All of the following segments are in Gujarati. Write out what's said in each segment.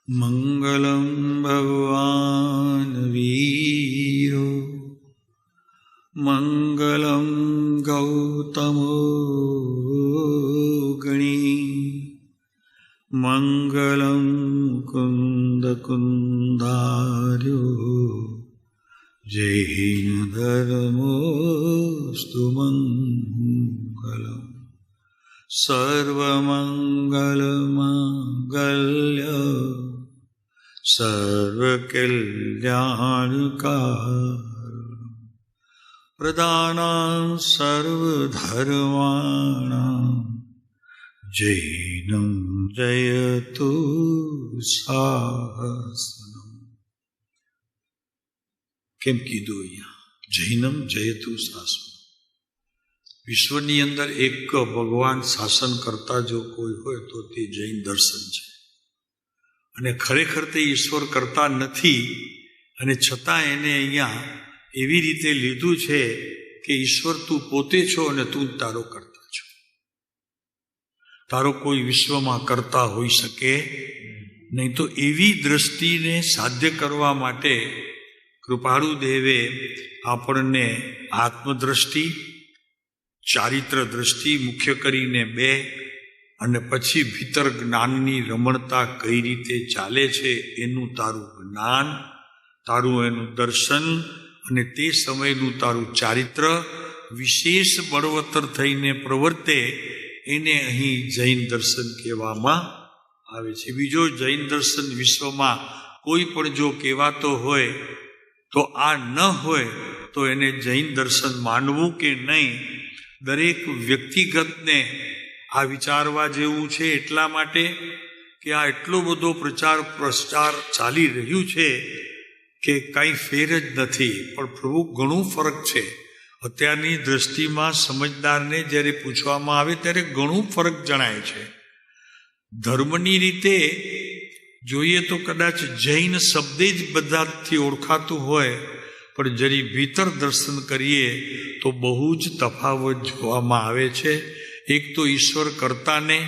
મંગલં ભગવાન વીરો મંગલં ગૌતમો ગણી મંગલં કુંદ કુંદાર્યો જૈન ધર્મોસ્તુ મંગલમ સર્વમંગલમાંગલ્ય સર્વકલ્યાણકારણ પ્રદાનાં સર્વધર્માણાં જૈનં જયતુ શાસનમ. કેમ કીધું અહીંયા જૈનમ જયતુ શાસન? વિશ્વની અંદર એક ભગવાન શાસન કરતા જો કોઈ હોય તો તે જૈન દર્શન છે. અને ખરેખર તે ઈશ્વર કરતા નથી, અને છતાં એને અહીંયા એવી રીતે લીધું છે કે ઈશ્વર તું પોતે છો અને તું તારો કરતા છો. તારો કોઈ વિશ્વમાં કરતા હોઈ શકે નહીં. તો એવી દ્રષ્ટિને સાધ્ય કરવા માટે કૃપાળુ દેવે આપણને આત્મદ્રષ્ટિ, ચારિત્ર દ્રષ્ટિ મુખ્ય કરીને બે, અને પછી ભીતર જ્ઞાનની રમણતા કઈ રીતે ચાલે છે એનું તારું જ્ઞાન, તારું એનું દર્શન, અને તે સમયનું તારું ચારિત્ર વિશેષ બળવત્તર થઈને પ્રવર્તે, એને અહીં જૈન દર્શન કહેવામાં આવે છે. બીજો જૈન દર્શન વિશ્વમાં કોઈ પણ જો કહેવાતો હોય તો આ ન હોય તો એને જૈન દર્શન માનવું કે નહીં, દરેક વ્યક્તિગતને આ વિચારવા જેવું છે. એટલા માટે કે આ એટલો બધો પ્રચાર ચાલી રહ્યું છે કે કાંઈ ફેર જ નથી. પણ પ્રભુ ઘણું ફરક છે. અત્યારની દ્રષ્ટિમાં સમજદારને જ્યારે પૂછવામાં આવે ત્યારે ઘણું ફરક જણાય છે. ધર્મની રીતે જોઈએ તો કદાચ જૈન શબ્દે જ બધાથી ઓળખાતું હોય, પણ જરી ભીતર દર્શન કરીએ તો બહુ જ તફાવત જોવામાં આવે છે. એક તો ઈશ્વર કરતાને,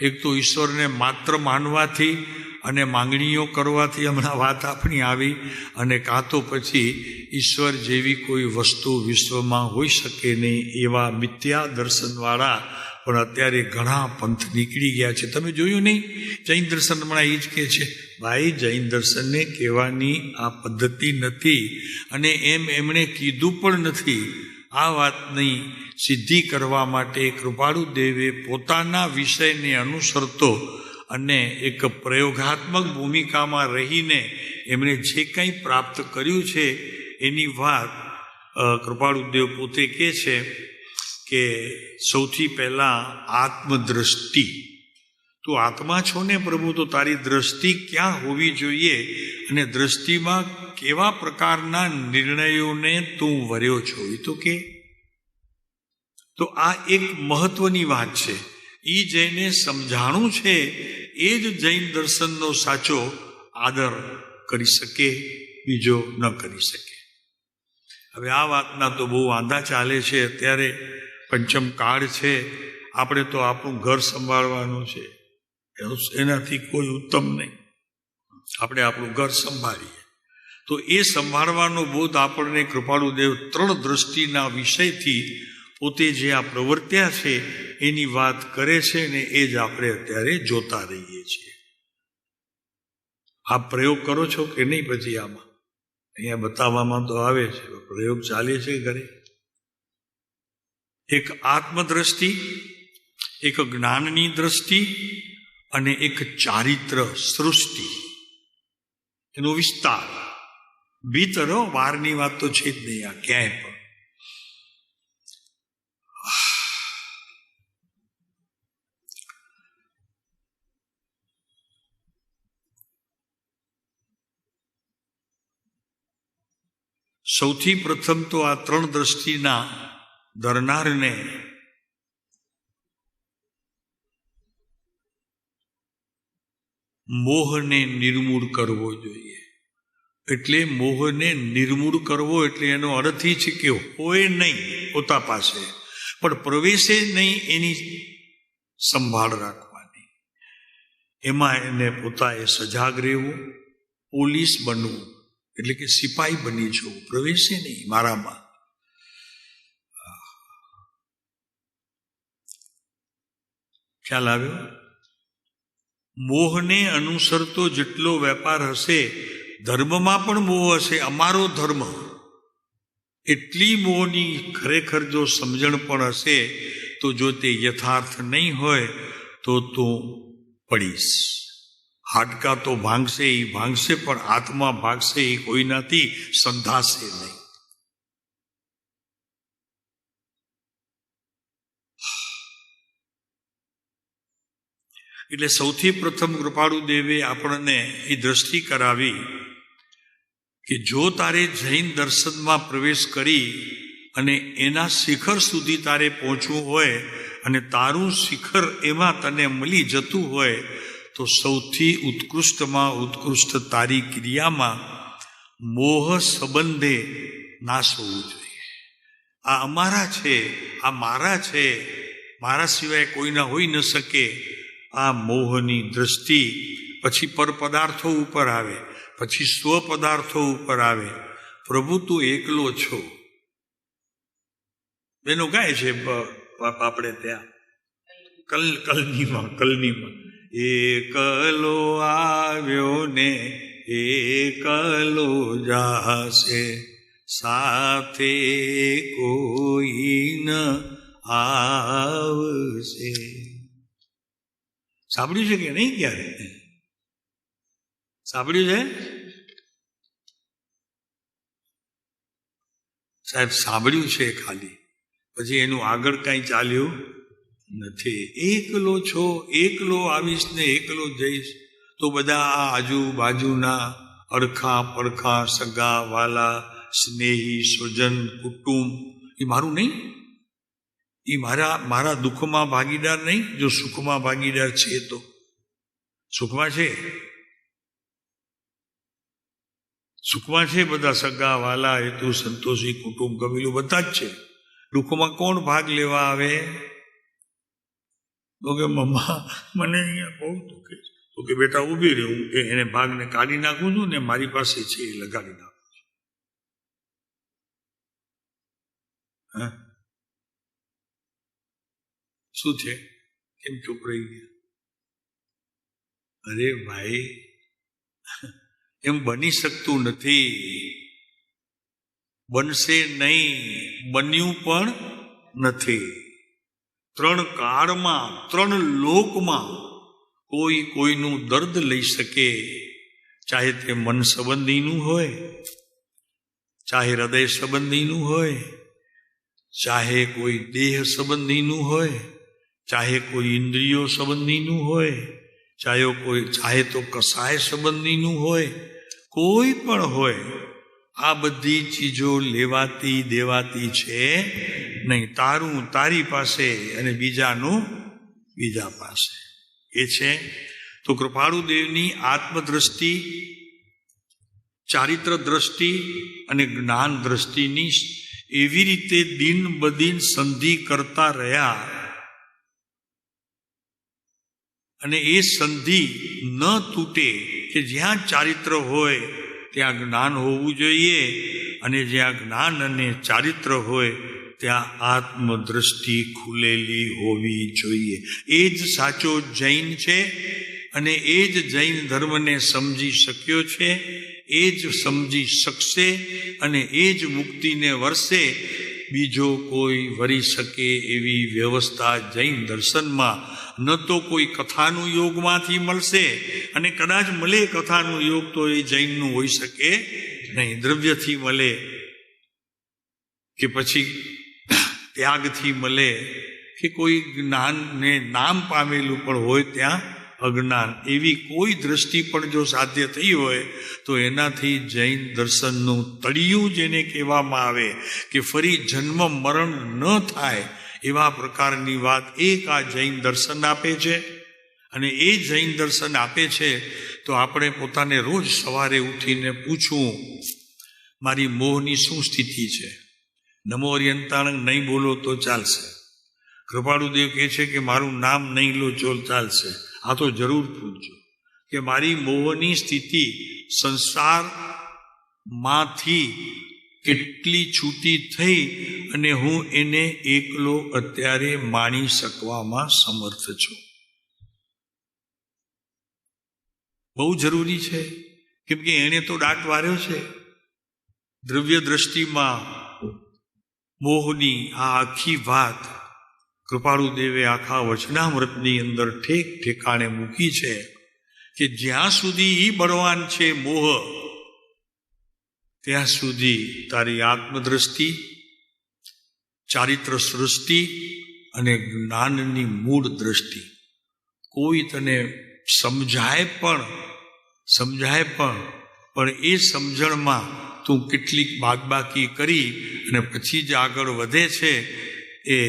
એક તો ઈશ્વરને માત્ર માનવાથી અને માંગણીઓ કરવાથી, હમણાં વાત આપણી આવી, અને કાં તો પછી ઈશ્વર જેવી કોઈ વસ્તુ વિશ્વમાં હોઈ શકે નહીં એવા મિથ્યા દર્શનવાળા પણ અત્યારે ઘણા પંથ નીકળી ગયા છે. તમે જોયું નહીં, જૈન દર્શન હમણાં એ જ કહે છે, ભાઈ જૈન દર્શનને કહેવાની આ પદ્ધતિ નથી, અને એમણે કીધું પણ નથી. આ વાતની સિદ્ધિ કરવા માટે કૃપાળુ દેવે પોતાના વિષયને અનુસરતો અને એક પ્રયોગાત્મક ભૂમિકામાં રહીને એમણે જે કંઈ પ્રાપ્ત કર્યું છે એની વાત કૃપાળુ દેવ પોતે કહે છે કે સૌથી પહેલાં આત્મદ્રષ્ટિ. તું આત્મા છો ને પ્રભુ, તો તારી દ્રષ્ટિ ક્યાં હોવી જોઈએ, અને દ્રષ્ટિમાં કેવા પ્રકારના નિર્ણયોને તું વર્યો છો એ તો કે. તો આ એક મહત્વની વાત છે. એ જઈને સમજાણું છે એ જ જૈન દર્શનનો સાચો આદર કરી શકે, બીજો ન કરી શકે. હવે આ વાતના તો બહુ વાંધા ચાલે છે. અત્યારે પંચમ કાળ છે, આપણે તો આપણું ઘર સંભાળવાનું છે, એનાથી કોઈ ઉત્તમ નહીં. આપણે આપણું ઘર સંભાળીએ તો એ સંભાળવાનો બોધ આપણને કૃપાળુ દેવ ત્રણ દ્રષ્ટિના વિષયથી પોતે જે આ પ્રવર્ત્યા છે એની વાત કરે છે, ને એ જ આપણે અત્યારે જોતા રહીએ છીએ. આપ પ્રયોગ કરો છો કે નહીં? પછી આમાં અહીંયા બતાવવામાં તો આવે છે, પ્રયોગ ચાલે છે ઘરે. એક આત્મદ્રષ્ટિ, એક જ્ઞાનની દ્રષ્ટિ, અને એક ચારિત્ર સૃષ્ટિ, એનો વિસ્તાર. ભીતરો બહારની વાત તો છે જ નહીં આ ક્યાંય પણ. સૌથી પ્રથમ તો આ ત્રણ દ્રષ્ટિના ધરનારને મોહને નિર્મૂળ કરવો જોઈએ. એટલે મોહને નિર્મૂળ કરવો એટલે એનો અર્થ એ છે કે હોય નહીં પોતા પાસે, પણ પ્રવેશે નહીં એની સંભાળ રાખવાની. એમાં એને પોતાએ સજાગ રહેવું, પોલીસ બનવું, એટલે કે સિપાહી બની જવું, પ્રવેશે નહીં મારામાં. ખ્યાલ આવ્યો? મોહને અનુસરતો જેટલો વેપાર હશે, ધર્મમાં પણ મોહ હશે. અમારો ધર્મ, એટલી મોહની ખરેખર જો સમજણ પણ હશે, તો જો તે યથાર્થ નહીં હોય તો તું પડીશ. હાડકા તો ભાંગશે, એ ભાંગશે, પણ આત્મા ભાગશે એ કોઈનાથી સંધાશે નહીં. એટલે સૌથી પ્રથમ કૃપાળુ દેવે આપણને એ દ્રષ્ટિ કરાવી કે જો તારે જૈન દર્શનમાં પ્રવેશ કરી અને એના શિખર સુધી તારે પહોંચવું હોય અને તારું શિખર એમાં તને મળી જતું હોય, તો સૌથી ઉત્કૃષ્ટમાં ઉત્કૃષ્ટ તારી ક્રિયામાં મોહ સંબંધે નાશ હોવું જોઈએ. આ અમારા છે, આ મારા છે, મારા સિવાય કોઈના હોઈ ન શકે, આ મોહની દ્રષ્ટિ પછી પર પદાર્થો ઉપર આવે, પછી સ્વ પદાર્થો ઉપર આવે. પ્રભુ તું એકલો છો. બેનો ગાય છે આપણે ત્યાં કલનીમાં એકલો આવ્યો ને એકલો જાશે, સાથે કોઈ ન આવશે. સાંભળ્યું છે કે નહીં? ક્યારે સાંભળ્યું છે સાહેબ? સાંભળ્યું છે ખાલી, પછી એનું આગળ કાંઈ ચાલ્યું નથી. એકલો છો, એકલો આવીશ ને એકલો જઈશ, તો બધા આ આજુબાજુના અડખા પડખા સગા વાલા સ્નેહી સ્વજન કુટુંબ એ મારું નહીં, એ મારા દુઃખમાં ભાગીદાર નહીં. જો સુખમાં ભાગીદાર છે તો સુખમાં છે, સુખમાં છે બધા સગા વાલા હેતુ સંતોષી કુટુંબ કબીલું બધા જ છે. દુઃખમાં કોણ ભાગ લેવા આવે? તો કે મમ્મા મને અહીંયા બહુ દુઃખે છે. તો કે બેટા ઊભી રહે, હું એને ભાગને કાઢી નાખું છું ને મારી પાસે છે એ લગાડી નાખું છું. હા, શું છે? કેમ ચૂપ રહી ગયા? અરે ભાઈ, એમ બની શકતું નથી, બનશે નહીં, બન્યું પણ નથી. 3 કાળમાં 3 લોકમાં કોઈ કોઈનું દર્દ લઈ શકે, ચાહે તે મન સંબંધીનું હોય, ચાહે હૃદય સંબંધીનું હોય, ચાહે કોઈ દેહ સંબંધીનું હોય, ચાહે કોઈ ઇન્દ્રિયો સંબંધીનું હોય, ચાહે તો કસાય સંબંધીનું હોય, કોઈ પણ હોય, આ બધી ચીજો લેવાતી દેવાતી છે નહીં. તારું તારી પાસે અને બીજાનું બીજા પાસે. એ છે તો કૃપાળુ દેવની આત્મદ્રષ્ટિ, ચારિત્ર દ્રષ્ટિ અને જ્ઞાન દ્રષ્ટિની એવી રીતે દિન બદિન સંધિ કરતા રહ્યા, અને એ સંધિ ન તૂટે કે જ્યાં ચારિત્ર હોય ત્યાં જ્ઞાન હોવું જોઈએ, અને જ્યાં જ્ઞાન અને ચારિત્ર હોય ત્યાં આત્મદ્રષ્ટિ ખુલેલી હોવી જોઈએ. એ જ સાચો જૈન છે, અને એ જ જૈન ધર્મને સમજી શક્યો છે, એ જ સમજી શકશે, અને એ જ મુક્તિને વરસે. બીજો કોઈ વરી શકે એવી વ્યવસ્થા જૈન દર્શનમાં ન તો કોઈ કથાનું યોગમાંથી મળશે, અને કદાચ મળે કથાનું યોગ તો એ જૈનનું હોઈ શકે નહીં. દ્રવ્યથી મળે કે પછી ત્યાગથી મળે, કે કોઈ જ્ઞાનને નામ પામેલું પણ હોય ત્યાં અજ્ઞાન, એવી કોઈ દ્રષ્ટિ પણ જો સાધ્ય થઈ હોય તો એનાથી જૈન દર્શનનું તળિયું જેને કહેવામાં આવે કે ફરી જન્મ મરણ ન થાય એવા પ્રકારની વાત એક આ જૈન દર્શન આપે છે. અને એ જૈન દર્શન આપે છે તો આપણે પોતાને રોજ સવારે ઉઠીને પૂછવું, મારી મોહની શું સ્થિતિ છે? નમો અર્યંતાણંગ નહીં બોલો તો ચાલશે. કૃપાળુદેવ કહે છે કે મારું નામ નહીં લો તો ચાલશે. આ તો જરૂર પૂછજો કે મારી મોહની સ્થિતિ સંસારમાંથી કેટલી છૂટી થઈ અને હું એને એકલો અત્યારે માણી શકવામાં સમર્થ છું. બહુ જરૂરી છે, કેમ કે એણે તો દાટ વાર્યો છે. દ્રવ્ય દ્રષ્ટિમાં મોહની આ આખી વાત કૃપાળુ દેવે આખા વચનામૃતની અંદર ઠેક ઠેકાણે મૂકી છે કે જ્યાં સુધી ઈ બળવાન છે મોહ, ત્યાં સુધી તારી આત્મદ્રષ્ટિ, ચારિત્ર સૃષ્ટિ અને જ્ઞાનની મૂળ દ્રષ્ટિ કોઈ તને સમજાય પણ એ સમજણમાં તું કેટલીક બાદબાકી કરી અને પછી જ આગળ વધે છે, એ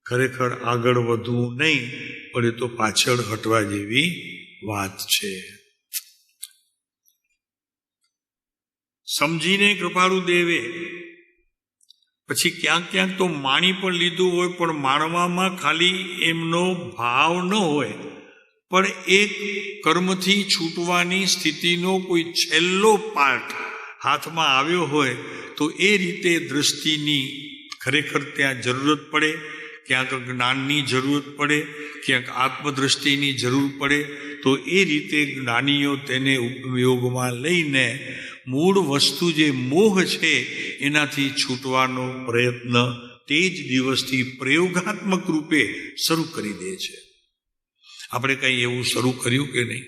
ખરેખર આગળ વધવું નહીં, પણ એ તો પાછળ હટવા જેવી વાત છે. સમજીને કૃપાળુ દેવે પછી ક્યાંક ક્યાંક તો માણી પણ લીધું હોય, પણ માણવામાં ખાલી એમનો ભાવ ન હોય, પણ એક કર્મથી છૂટવાની સ્થિતિનો કોઈ છેલ્લો પાર્ટ હાથમાં આવ્યો હોય તો એ રીતે દ્રષ્ટિની ખરેખર ત્યાં જરૂરત પડે, ક્યાંક જ્ઞાનની જરૂરત પડે, ક્યાંક આત્મદ્રષ્ટિની જરૂર પડે, તો એ રીતે જ્ઞાનીઓ તેને ઉપયોગમાં લઈને મૂળ વસ્તુ જે મોહ છે એનાથી છૂટવાનો પ્રયત્ન તે જ દિવસથી પ્રયોગાત્મક રૂપે શરૂ કરી દે છે. આપણે કંઈ એવું શરૂ કર્યું કે નહીં?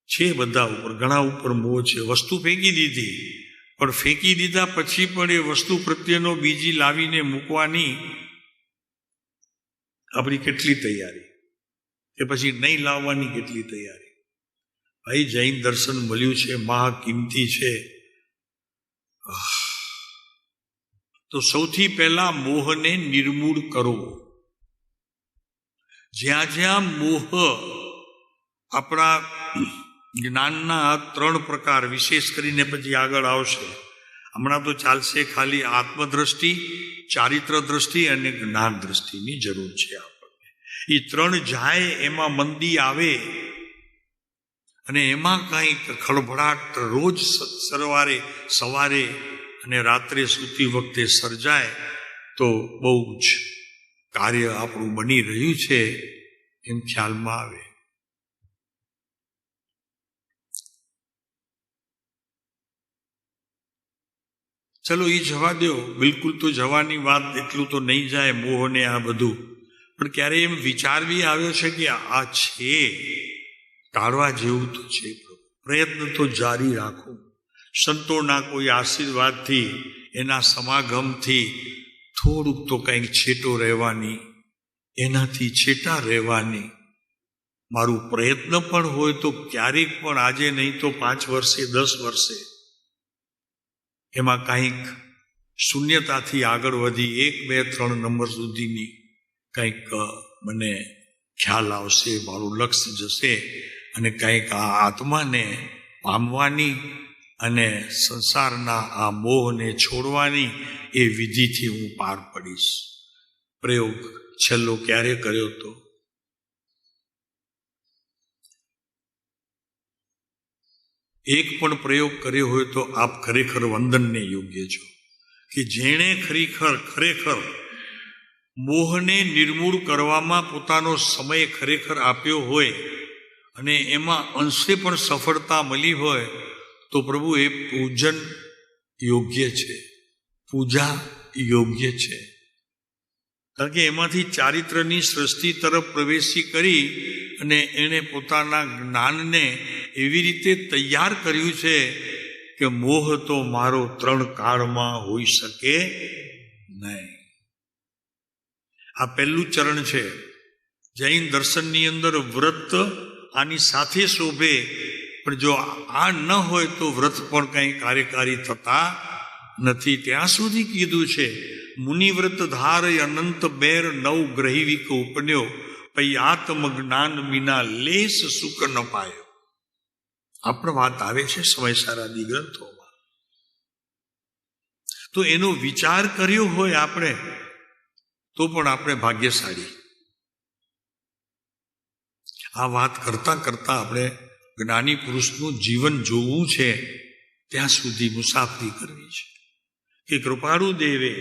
છે બધા ઉપર, ઘણા ઉપર મોહ છે. વસ્તુ ફેંકી દીધી, પણ ફેંકી દીધા પછી પણ એ વસ્તુ પ્રત્યેનો બીજી લાવીને મૂકવાની આપણી કેટલી તૈયારી, કે પછી નહીં લાવવાની કેટલી તૈયારી? ભાઈ, જૈન દર્શન મળ્યું છે, મહાકિંમતી છે. તો સૌથી પહેલા મોહને નિર્મૂળ કરવો. જ્યાં જ્યાં મોહ, આપણા જ્ઞાનના 3 પ્રકાર વિશેષ કરીને પછી આગળ આવશે, હમણાં તો ચાલશે ખાલી આત્મદ્રષ્ટિ, ચારિત્ર દ્રષ્ટિ અને જ્ઞાન દ્રષ્ટિની જરૂર છે આપણને. એ 3 જાય એમાં મંદી આવે અને એમાં કંઈક ખળભળાટ રોજ સવારે અને રાત્રે સૂતી વખતે સર્જાય તો બહુ જ કાર્ય આપણું બની રહ્યું છે એમ ખ્યાલમાં આવે. ચલો એ જવા દો, બિલકુલ તો જવાની વાત એટલું તો નહીં જાય મોહને આ બધું, પણ ક્યારે એમ વિચાર બી આવ્યો છે કે આ છે, ટાળવા જેવું તો છે. પ્રયત્ન તો જારી રાખો. સંતોના કોઈ આશીર્વાદથી, એના સમાગમથી થોડુંક તો કંઈક છેટો રહેવાની, એનાથી છેટા રહેવાની મારું પ્રયત્ન પણ હોય તો ક્યારેક પણ, આજે નહીં તો 5 વર્ષે 10 વર્ષે એમાં કંઈક શૂન્યતાથી આગળ વધી 1, 2, 3 નંબર સુધીની કંઈક મને ખ્યાલ આવશે, મારું લક્ષ્ય જશે અને કંઈક આ આત્માને પામવાની અને સંસારના આ મોહને છોડવાની એ વિધિથી હું પાર પડીશ. પ્રયોગ છેલ્લો ક્યારે કર્યો હતો? એક પણ પ્રયોગ કર્યો હોય તો આપ ખરેખર વંદનને યોગ્ય છો કે જેણે ખરેખર મોહને નિર્મૂળ કરવામાં પોતાનો સમય ખરેખર આપ્યો હોય અને એમાં અંશે પણ સફળતા મળી હોય તો પ્રભુ એ પૂજન યોગ્ય છે, પૂજા યોગ્ય છે. કારણ કે એમાંથી ચારિત્રની સૃષ્ટિ તરફ પ્રવેશી કરી અને એણે પોતાના જ્ઞાનને એવી રીતે તૈયાર કર્યું છે કે મોહ તો મારો 3 કાળમાં હોઈ શકે નહીં. આ પહેલું ચરણ છે. જૈન દર્શનની અંદર વ્રત આની સાથે શોભે, પણ જો આ ન હોય તો વ્રત પણ કંઈ કાર્યકારી થતા નથી. ત્યાં સુધી કીધું છે, મુનિવ્રત ધાર અનંત બેર નવ ગ્રહિવિક ઉપન્યો, પૈ આત્મ જ્ઞાન વિના લેસ સુખ ન પાયો. આ પણ વાત આવે છે સમયસારાદી ગ્રંથોમાં. તો એનો વિચાર કર્યો હોય આપણે તો પણ આપણે ભાગ્યશાળી. આ વાત કરતાં કરતાં આપણે જ્ઞાની પુરુષનું જીવન જોવું છે ત્યાં સુધી મુસાફરી કરવી છે કે કૃપાળુ દેવે,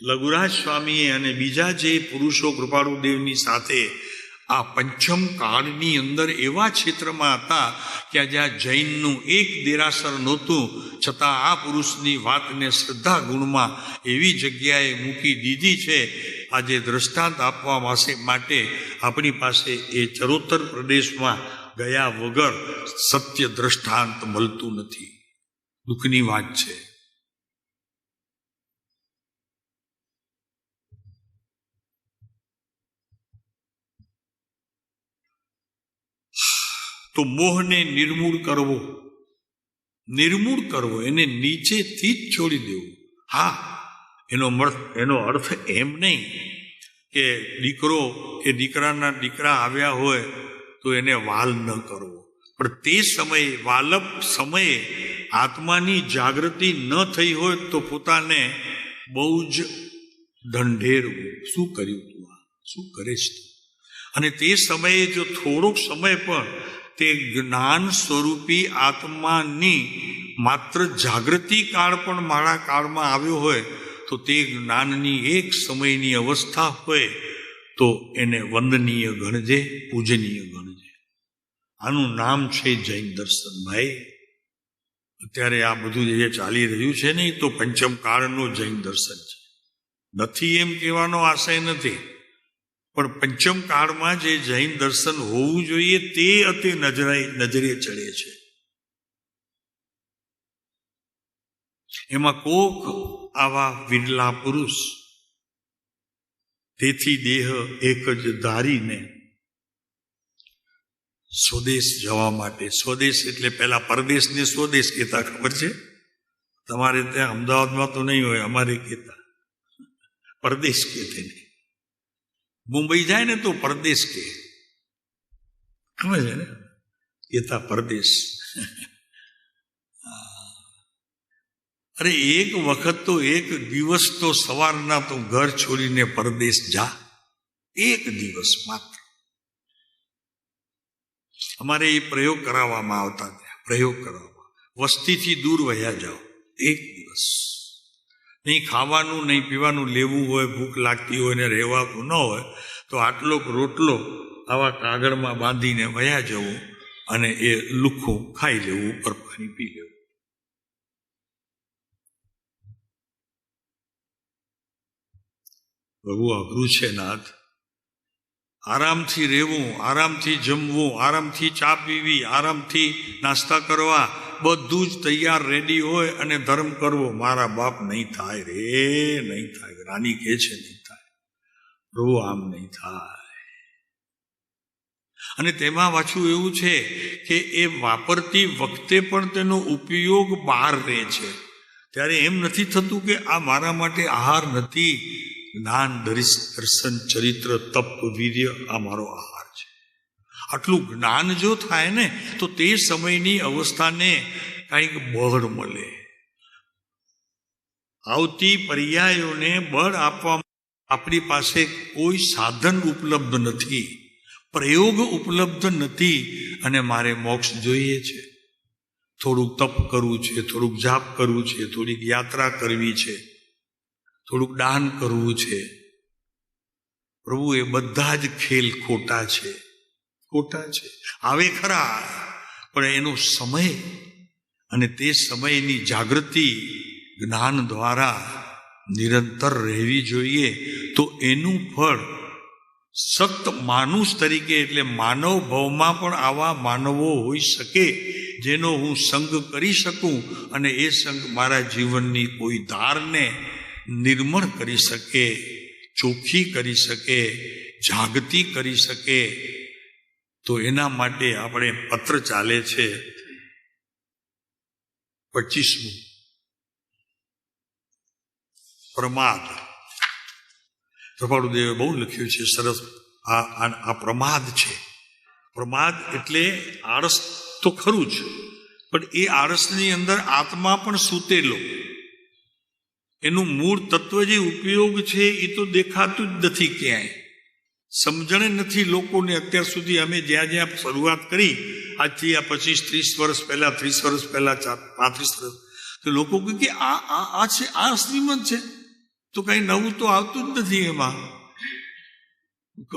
લઘુરાજ સ્વામીએ અને બીજા જે પુરુષો કૃપાળુ દેવની સાથે આ પંચમ કાળની અંદર એવા ક્ષેત્રમાં હતા કે જ્યાં જૈનનું એક દેરાસર નહોતું, છતાં આ પુરુષની વાતને શ્રદ્ધા ગુણમાં એવી જગ્યાએ મૂકી દીધી છે. આજે દ્રષ્ટાંત આપવા માટે આપણી પાસે એ ચરોતર પ્રદેશમાં ગયા વગર સત્ય દ્રષ્ટાંત મળતું નથી. દુઃખની વાત છે. તો મોહને નિર્મૂળ કરવો, એને નીચેથી જ છોડી દેવું. હા, એનો અર્થ એમ નહીં કે દીકરો કે દીકરા આવ્યા હોય તો એને વાલ ન કરવો, પણ તે સમયે વાલપ સમયે આત્માની જાગૃતિ ન થઈ હોય તો પોતાને બહુ જ ઢંઢેરવું. શું કર્યું તું? શું કરીશ તું? અને તે સમયે જો થોડોક સમય પણ તે જ્ઞાન સ્વરૂપી આત્માની માત્ર જાગૃતિ કાળ પણ મારા કાળમાં આવ્યો હોય તો તે જ્ઞાનની એક સમયની અવસ્થા હોય તો એને વંદનીય ગણજે, પૂજનીય ગણજે. આનું નામ છે જૈન દર્શન. ભાઈ, અત્યારે આ બધું જે ચાલી રહ્યું છે ને, તો પંચમ કાળનું જૈન દર્શન છે. નથી એમ કહેવાનો આશય નથી, પણ પંચમ કાળમાં જે જૈન દર્શન હોવું જોઈએ તે અતિ નજરે ચડે છે. એમાં કોક આવા વિરલા પુરુષ તેથી દેહ એક જ ધારીને સ્વદેશ જવા માટે, સ્વદેશ એટલે પેલા પરદેશને સ્વદેશ કહેતા, ખબર છે? તમારે ત્યાં અમદાવાદમાં તો નહીં હોય, અમારે કહેતા પરદેશ કહેતે નહીં. મુંબઈ જાય ને તો પરદેશ કે, સમજે ને, કહેતા પરદેશ. અરે એક વખત તો એક દિવસ તો સવારના તો ઘર છોડીને પરદેશ જા, એક દિવસ માત્ર. અમારે એ પ્રયોગ કરાવવામાં આવતા, ત્યાં પ્રયોગ કરાવવા, વસ્તીથી દૂર વહ્યા જાઓ એક દિવસ. નહીં ખાવાનું નહીં પીવાનું લેવું હોય, ભૂખ લાગતી હોય ને રહેવાતું ન હોય તો આટલો રોટલો આવા કાગળમાં બાંધીને વયા જવું અને એ લુખ્ખું ખાઈ લેવું, ઉપર પાણી પી લેવું. બહુ અઘરું છે નાથ. આરામથી રહેવું, આરામથી જમવું, આરામથી ચા પીવી, આરામથી નાસ્તા કરવા, બધું જ તૈયાર રેડી હોય અને ધર્મ કરવો. મારા બાપ નહીં થાય રે, નહીં થાય. રાની કહે છે નહીં થાય, પ્રભુ આમ નહીં થાય. અને તેમાં પાછું એવું છે કે એ વાપરતી વખતે પણ તેનો ઉપયોગ બહાર રહે છે. ત્યારે એમ નથી થતું કે આ મારા માટે આહાર નથી. જ્ઞાન, દર્શન, ચરિત્ર, તપ, વીર્ય આ મારો આહાર છે. આટલું જ્ઞાન જો થાય ને તો તે સમયની અવસ્થાને કંઈક બળ મળે. આવતી પર્યાયોને બળ આપવા આપણી પાસે કોઈ સાધન ઉપલબ્ધ નથી, પ્રયોગ ઉપલબ્ધ નથી. અને મારે મોક્ષ જોઈએ છે, થોડુંક તપ કરવું છે, થોડુંક જાપ કરવું છે, થોડીક યાત્રા કરવી છે, થોડુંક દાન કરવું છે. પ્રભુ, એ બધા જ ખેલ ખોટા છે, ખોટા છે. આવે ખરા, પણ એનો સમય અને તે સમયની જાગૃતિ જ્ઞાન દ્વારા નિરંતર રહેવી જોઈએ. તો એનું ફળ સત માનુષ તરીકે, એટલે માનવ ભાવમાં પણ આવા માનવો હોઈ શકે જેનો હું સંગ કરી શકું અને એ સંગ મારા જીવનની કોઈ ધારને નિર્મળ કરી શકે, ચોખ્ખી કરી શકે, જાગતી કરી શકે. તો એના માટે આપણે પત્ર ચાલે છે 25મું, પ્રમાદ. કૃપાળુદેવે બહુ લખ્યું છે, સરસ. આ પ્રમાદ છે. પ્રમાદ એટલે આળસ તો ખરું જ, પણ એ આળસની અંદર આત્મા પણ સૂતેલો. એનું મૂળ તત્વ જે ઉપયોગ છે એ તો દેખાતું જ નથી ક્યાંય. સમજણ નથી લોકોને. અત્યાર સુધી અમે જ્યાં જ્યાં શરૂઆત કરી, આજથી આ 25-30 વર્ષ પહેલા, 30 વર્ષ પહેલા, 35 વર્ષ, તો લોકો કહે કે આ છે, આ શ્રીમંત છે, તો કઈ નવું તો આવતું જ નથી એમાં.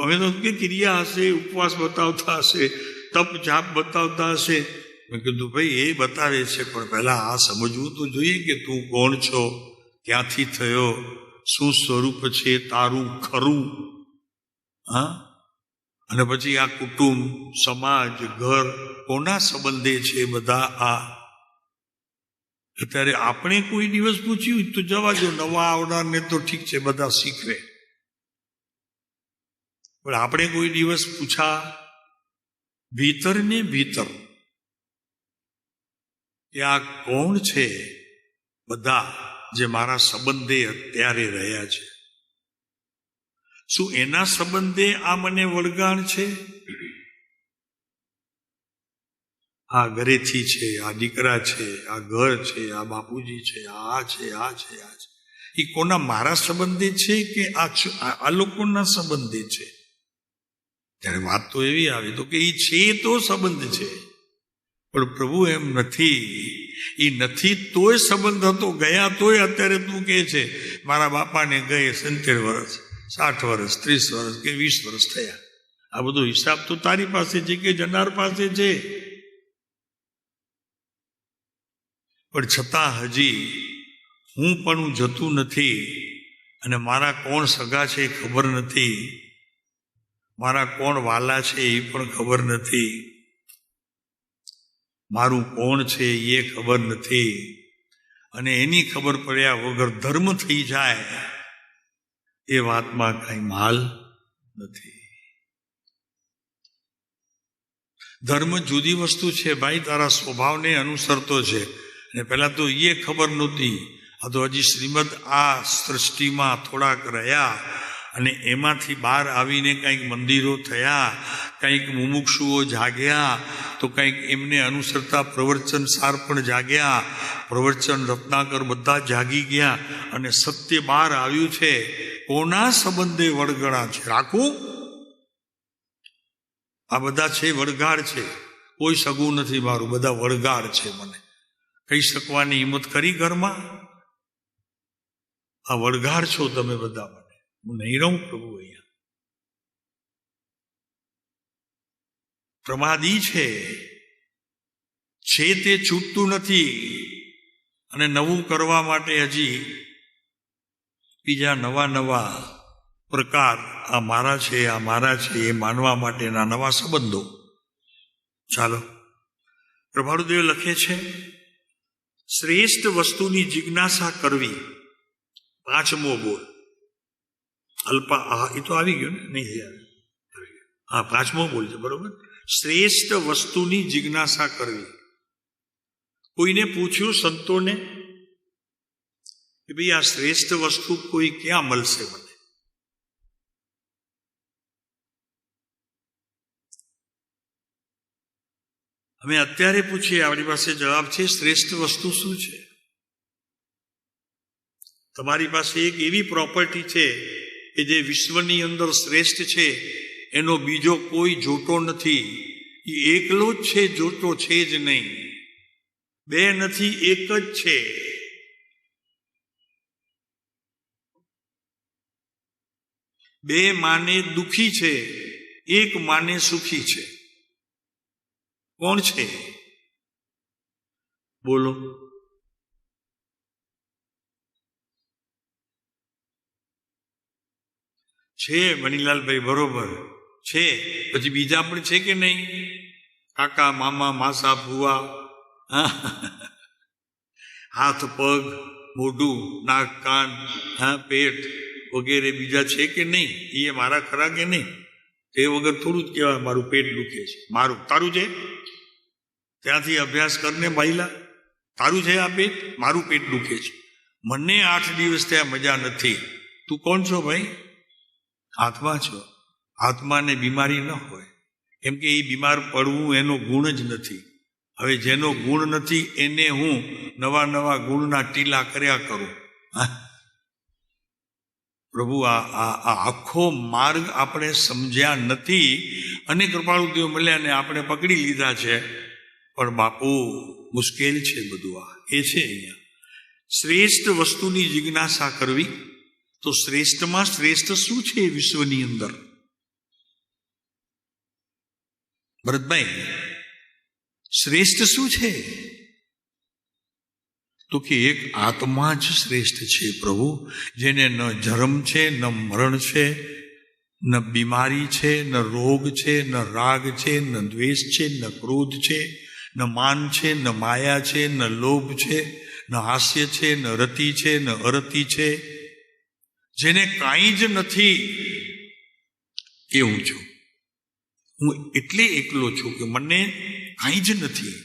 અમે તો કે ક્રિયા હશે, ઉપવાસ બતાવતા હશે, તપ જાપ બતાવતા હશે. મેં કીધું ભાઈ એ બતાવે છે, પણ પહેલા આ સમજવું તો જોઈએ કે તું કોણ છો, ક્યાંથી થયો, શું સ્વરૂપ છે તારું ખરું. હા, અને પછી આ કુટુંબ, સમાજ, ઘર કોના સંબંધે છે બધા. આ અત્યારે આપણે કોઈ દિવસ પૂછ્યું તો જવા જો, નવા આવનારને તો ઠીક છે બધા શીખવે, પણ આપણે કોઈ દિવસ પૂછા ભીતર ને ભીતર કે આ કોણ છે બધા જે મારા સંબંધે અત્યારે રહ્યા છે? શું એના સંબંધે આ મને વળગાણ છે? આ ઘરેથી છે, આ દીકરા છે, આ ઘર છે, આ બાપુજી છે, આ છે, આ છે, આ છે, એ કોના મારા સંબંધે છે કે આ લોકોના સંબંધે છે? ત્યારે વાત તો એવી આવી તો કે એ છે તો સંબંધ છે, પણ પ્રભુ એમ નથી. એ નથી તોય સંબંધ હતો, ગયા તોય અત્યારે તું કહે છે મારા બાપાને ગયે 70 વર્ષ, 60 વર્ષ, 30 વર્ષ કે 20 વર્ષ થયા. આ બધો હિસાબ તો તારી પાસે છે કે જનાર પાસે છે, પણ છતાં હજી હું પણ જતું નથી, અને મારા કોણ સગા છે એ ખબર નથી, મારા કોણ વાલા છે એ પણ ખબર નથી, મારું કોણ છે એ ખબર નથી. અને એની ખબર પડ્યા વગર ધર્મ થઈ જાય એ વાતમાં કઈ માલ નથી. ધર્મ જુદી વસ્તુ છે ભાઈ, તારા સ્વભાવને અનુસરતો છે. અને પહેલા તો એ ખબર નહોતી, આ તો હજી શ્રીમદ આ સૃષ્ટિમાં થોડાક રહ્યા, અને એમાંથી બહાર આવીને કંઈક મંદિરો થયા, કંઈક મુમુક્ષુઓ જાગ્યા, તો કંઈક એમને અનુસરતા પ્રવચન સાર પણ જાગ્યા, પ્રવચન રત્નાકર બધા જાગી ગયા, અને સત્ય બહાર આવ્યું છે. કોના સંબંધે વળગણા છે? રાખું આ બધા છે વળગાડ છે, કોઈ સગું નથી મારું, બધા વળગાડ છે. મને કહી શકવાની હિંમત કરી ઘરમાં? આ વળગાડ છો તમે બધા, મને હું નહીં રહું પ્રભુ અહીંયા. પ્રમાદી છે તે છૂટતું નથી, અને નવું કરવા માટે હજી બીજા નવા પ્રકાર, આ મારા છે, આ મારા છે એ માનવા માટેના નવા સંબંધો. ચાલો, પ્રભાળુદેવ લખે છે, શ્રેષ્ઠ વસ્તુની જિજ્ઞાસા કરવી. 5મો બોલ અલ્પા, એ તો આવી ગયો ને? નહીં, હા 5મો બોલ છે, બરોબર. શ્રેષ્ઠ વસ્તુની જિજ્ઞાસા કરવી. કોઈને પૂછ્યું સંતોને કે ભાઈ આ શ્રેષ્ઠ વસ્તુ કોઈ ક્યાં મળશે મને? અમે અત્યારે પૂછીએ, આપણી પાસે જવાબ છે. શ્રેષ્ઠ વસ્તુ શું છે? તમારી પાસે એક એવી પ્રોપર્ટી છે કે જે વિશ્વની અંદર શ્રેષ્ઠ છે, એનો બીજો કોઈ જોટો નથી. એ એકલો જ છે, જોટો છે જ નહીં. બે નથી, એક જ છે. બે માને દુખી છે, એક માને સુખી છે. કોણ છે? બોલો. છે મણીલાલભાઈ, બરોબર છે. પછી બીજા પણ છે કે નહીં? કાકા, મામા, માસા, ફુવા, હાથ, પગ, મોઢું, નાક, કાન, પેટ વગેરે બીજા છે કે નહીં? એ મારા ખરા કે નહીં? તે વગર થોડું જ કહેવાય મારું પેટ દુખે છે. મારું તારું છે? ત્યાંથી અભ્યાસ કરને બાઈલા, તારું છે આ પેટ? મારું પેટ દુખે છે. મને 8 દિવસ ત્યાં મજા નથી. તું કોણ છો ભાઈ? આત્મા છો. આત્માને બીમારી ન હોય, કેમ કે એ બીમાર પડવું એનો ગુણ જ નથી. હવે જેનો ગુણ નથી એને હું નવા ગુણના ટીલા કર્યા કરું. પ્રભુ આ આખો માર્ગ આપણે સમજ્યા નથી અને કૃપાળુદેવ મળ્યા ને આપણે પકડી લીધા છે. પણ બાપુ મુશ્કેલ છે બધું. આ એ છે અહીંયા શ્રેષ્ઠ વસ્તુની જિજ્ઞાસા કરવી. તો શ્રેષ્ઠમાં શ્રેષ્ઠ શું છે વિશ્વની અંદર? ભરતભાઈ, શ્રેષ્ઠ શું છે? તો કે એક આત્મા જ શ્રેષ્ઠ છે પ્રભુ, જેને ન જન્મ છે, ન મરણ છે, ન બીમારી છે, ન રોગ છે, ન રાગ છે, ન દ્વેષ છે, ન ક્રોધ છે, ન માન છે, ન માયા છે, ન લોભ છે, ન હાસ્ય છે, ન રતિ છે, ન અરતિ છે, જેને કાંઈ જ નથી. કેવું છું હું એટલે એકલો છું કે મને કાંઈ જ નથી.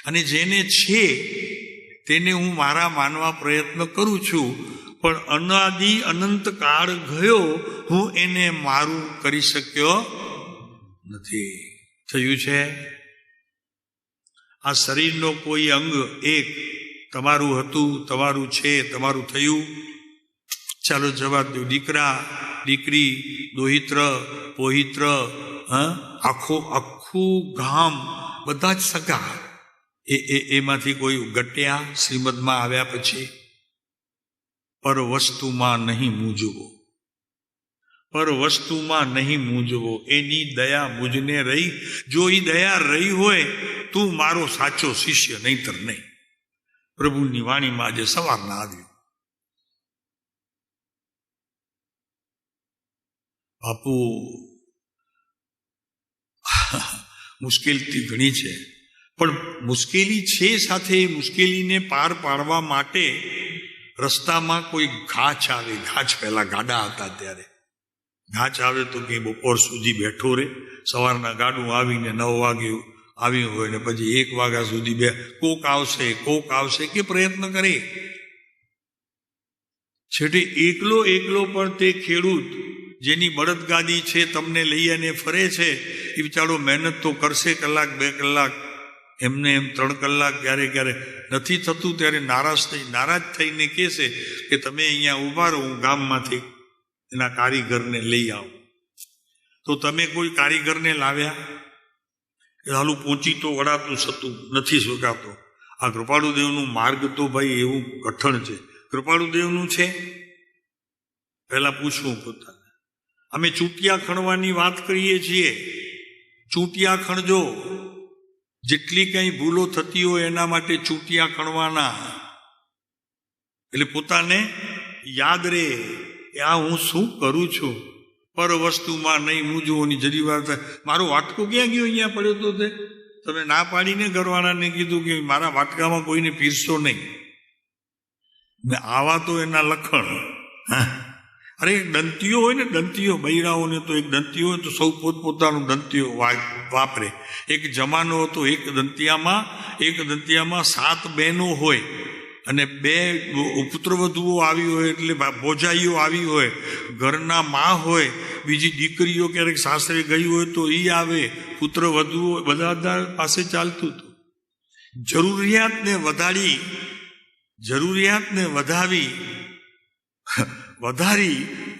અને જેને છે તેને હું મારા માનવા પ્રયત્ન કરું છું, પણ અનાદિ અનંત કાળ ગયો હું એને મારું કરી શક્યો નથી. થયું છે આ શરીરનો કોઈ અંગ એક તમારું હતું, તમારું છે, તમારું થયું. ચાલો જવાબ દો. દીકરા, દીકરી, દોહિત્ર, પોહિત્ર, આખું ગામ બધા જ સગા. એમાંથી કોઈ ઘટ્યા શ્રીમદમાં આવ્યા પછી? પર વસ્તુમાં નહીં મૂંઝવો, પર વસ્તુમાં નહીં મૂંઝવો, એની દયા મુજને રહી. જો એ દયા રહી હોય તું મારો સાચો શિષ્ય, નહીતર નહીં. પ્રભુની વાણીમાં આજે સવારના આવ્યું. બાપુ મુશ્કેલી ઘણી છે, પણ મુશ્કેલી છે સાથે મુશ્કેલીને પાર પાડવા માટે રસ્તામાં કોઈ ઘાચ આવે. ઘાચ પહેલા ગાડા હતા ત્યારે ઘાચ આવે તો કે બપોર સુધી બેઠો રે. સવારના ગાડું આવીને 9 વાગે આવ્યું હોય ને પછી 1 વાગ્યા સુધી કોક આવશે કે પ્રયત્ન કરે. છેટે એકલો પણ તે ખેડૂત જેની બળદગાદી છે તમને લઈ અને ફરે છે, એ બિચારો મહેનત તો કરશે કલાક 2 કલાક, એમને એમ 3 કલાક, ક્યારે નથી થતું ત્યારે નારાજ થઈને કહેશે કે તમે અહીંયા ઊભા રહો, હું ગામમાંથી એના કારીગરને લઈ આવું. તો તમે કોઈ કારીગરને લાવ્યા? હાલું પહોંચી તો વળાતું થતું નથી શકાતો. આ કૃપાળુદેવનું માર્ગ તો ભાઈ એવું કઠણ છે. કૃપાળુદેવનું છે પહેલા પૂછવું પોતાને. અમે ચૂંટિયા ખણવાની વાત કરીએ છીએ. ચૂંટિયા ખણજો, જેટલી કંઈ ભૂલો થતી હોય એના માટે ચૂંટિયા ખણવાના. એટલે પોતાને યાદ રહે આ હું શું કરું છું. પર વસ્તુમાં નહીં મૂંઝવોની જરી વાર થાય. મારો વાટકો ક્યાં ગયો? અહીંયા પડ્યો તો તે તમે ના પાડીને ઘરવાળાને કીધું કે મારા વાટકામાં કોઈને પીરશો નહીં. ને આવા તો એના લખણ. અરે દંતીઓ હોય ને, દંતીઓ બૈરાઓને તો એક દંતીઓ હોય તો સૌ પોતપોતાનું દંતીઓ વાપરે. એક જમાનો હતો, એક દંતિયામાં 7 બહેનો હોય અને 2 પુત્રવધુઓ આવી હોય, એટલે ભોજાઈઓ આવી હોય, ઘરના માં હોય, બીજી દીકરીઓ ક્યારેક સાસરે ગઈ હોય તો એ આવે, પુત્રવધુઓ બધા પાસે ચાલતું હતું. જરૂરિયાતને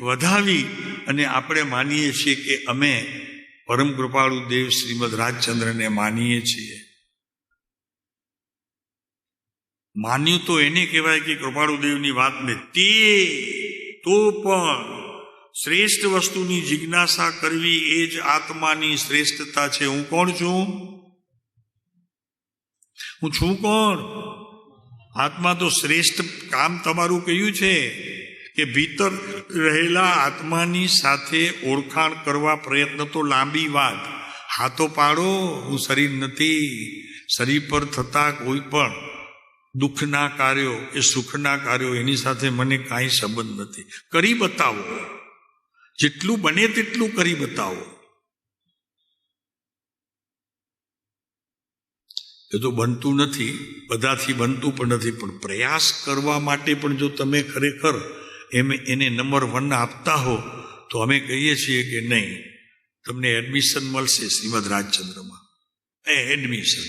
વધાવી અને આપણે માનીએ છીએ કે અમે પરમ કૃપાળુ દેવ શ્રીમદ રાજચંદ્રને માનીએ છીએ. માન્યું તો એને કહેવાય કે કૃપાળુદેવની વાતને તે તો પણ શ્રેષ્ઠ વસ્તુની જિજ્ઞાસા કરવી એ જ આત્માની શ્રેષ્ઠતા છે. હું કોણ છું? હું છું કોણ? આત્મા. તો શ્રેષ્ઠ કામ તમારું કયું છે કે ભીતર રહેલા આત્માની સાથે ઓળખાણ કરવા પ્રયત્ન. તો લાંબી વાત, હાથો પાડો. હું શરીર નથી. શરીર પર થતા કોઈ પણ દુઃખના કાર્યો કે સુખના કાર્યો એની સાથે મને કાંઈ સંબંધ નથી. કરી બતાવો, જેટલું બને તેટલું કરી બતાવો. એ તો બનતું નથી, બધાથી બનતું પણ નથી, પણ પ્રયાસ કરવા માટે પણ જો તમે ખરેખર એને નંબર 1 આપતા હો તો અમે કહીએ છીએ કે નહીં, તમને એડમિશન મળશે શ્રીમદ રાજચંદ્રમાં. એડમિશન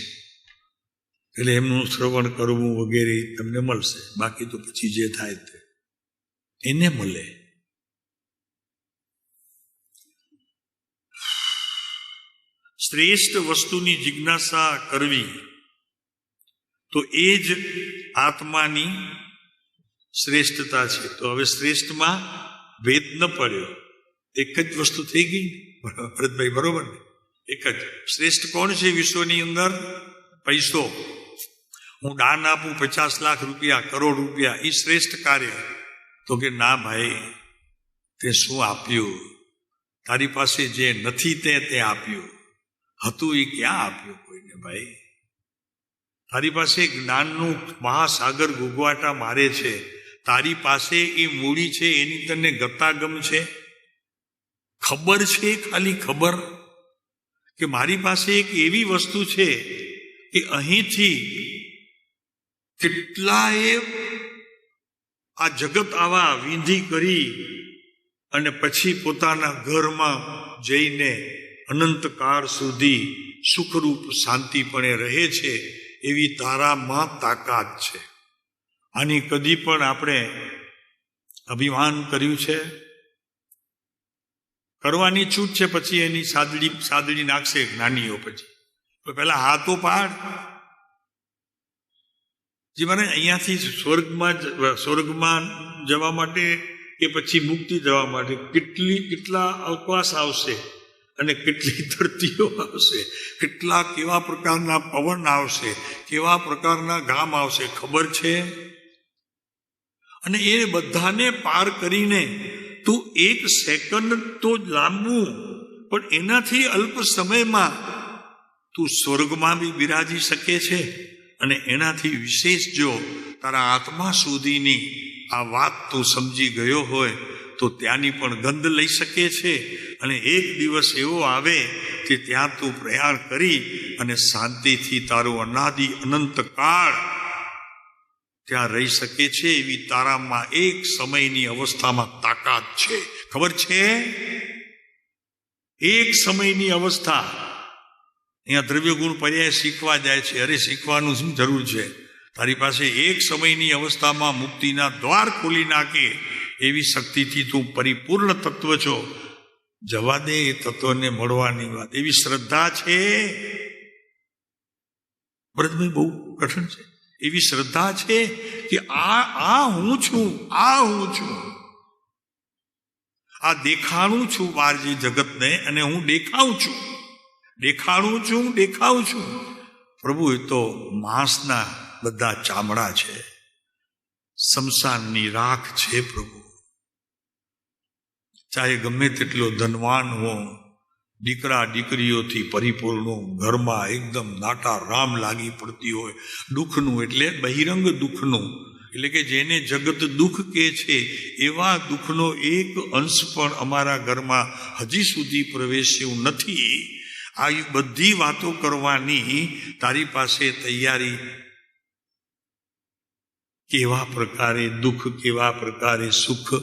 એટલે એમનું શ્રવણ કરવું વગેરે તમને મળશે. બાકી તો પછી જે થાય તે એને મળે. શ્રેષ્ઠ વસ્તુની જિજ્ઞાસા કરવી તો એ જ આત્માની શ્રેષ્ઠતા છે. તો હવે શ્રેષ્ઠમાં ભેદ ન પડ્યો, એક જ વસ્તુ થઈ ગઈ. ભરતભાઈ બરોબર ને? એક જ શ્રેષ્ઠ કોણ છે વિશ્વની અંદર? પૈસો. હું દાન આપું 50 લાખ રૂપિયા, કરોડ રૂપિયા, એ શ્રેષ્ઠ કાર્ય? તો કે ના ભાઈ, તે શું આપ્યું? તારી પાસે જે નથી તે આપ્યું. હતું એ ક્યાં આપ્યું કોઈને ભાઈ? તારી પાસે જ્ઞાનનું મહાસાગર ગુગવાટા મારે છે, તારી પાસે એ મૂડી છે, એની તને ગતાગમ છે? ખબર છે, ખાલી ખબર કે મારી પાસે એક એવી વસ્તુ છે કે અહીંથી કેટલાય આ જગત આવા વિંધી કરી અને પછી પોતાના ઘરમાં જઈને અનંતકાળ સુધી સુખરૂપ શાંતિપણે રહે છે, એવી તારામાં તાકાત છે. આની કદી પણ આપણે અભિમાન કર્યું છે? કરવાની છૂટ છે, પછી એની સાદડી નાખશે જ્ઞાનીઓ. પછી પેલા હાથો પાડ. જી મને અહીંયાથી સ્વર્ગમાં જવા માટે કે પછી મુક્તિ જવા માટે કેટલા અવકાશ આવશે અને કેટલી ધરતીઓ આવશે, કેવા પ્રકારના પવન આવશે, કેવા પ્રકારના ગામ આવશે, ખબર છે? અને એ બધાને પાર કરીને તું 1 સેકન્ડ તો લાંબુ, પણ એનાથી અલ્પ સમયમાં તું સ્વર્ગમાં બી બિરાજી શકે છે. અને એનાથી વિશેષ જો તારા આત્મા સુધીની આ વાત તું સમજી ગયો હોય તો ત્યાંની પણ ગંધ લઈ શકે છે. અને એક દિવસ એવો આવે કે ત્યાં તું પ્રયાણ કરી અને શાંતિથી તારું અનાદિ અનંત કાળ ત્યાં રહી શકે છે. એવી તારામાં એક સમયની અવસ્થામાં તાકાત છે. ખબર છે? એક સમયની અવસ્થા. અહીંયા દ્રવ્ય ગુણ પર્યાય શીખવા જાય છે. અરે શીખવાનું શું જરૂર છે? તારી પાસે એક સમયની અવસ્થામાં મુક્તિના દ્વાર ખોલી નાખે એવી શક્તિથી તું પરિપૂર્ણ તત્વ છો. જવા દે એ તત્વને મળવાની વાત. એવી શ્રદ્ધા છે. ભરતભાઈ બહુ કઠણ છે. એવી શ્રદ્ધા છે કે આ હું છું, હું છું, આ દેખાણું છું બહાર જે જગતને, અને હું દેખાઉં છું, દેખાઉં છું. પ્રભુ એ તો માંસના બધા ચામડા છે, શમશાનની રાખ છે પ્રભુ. ચાહે ગમે તેટલો ધનવાન હો, દીકરા દીકરીઓથી પરિપૂર્ણ, ઘરમાં એકદમ નાટા રામ લાગી પડતી હોય, દુઃખનું એટલે બહિરંગ દુઃખનું, એટલે કે જેને જગત દુઃખ કહે છે એવા દુઃખનો એક અંશ પણ અમારા ઘરમાં હજી સુધી પ્રવેશ્યું નથી. આ બધી વાતો કરવાની તારી પાસે તૈયારી. કેવા પ્રકારે દુઃખ, કેવા પ્રકારે સુખ,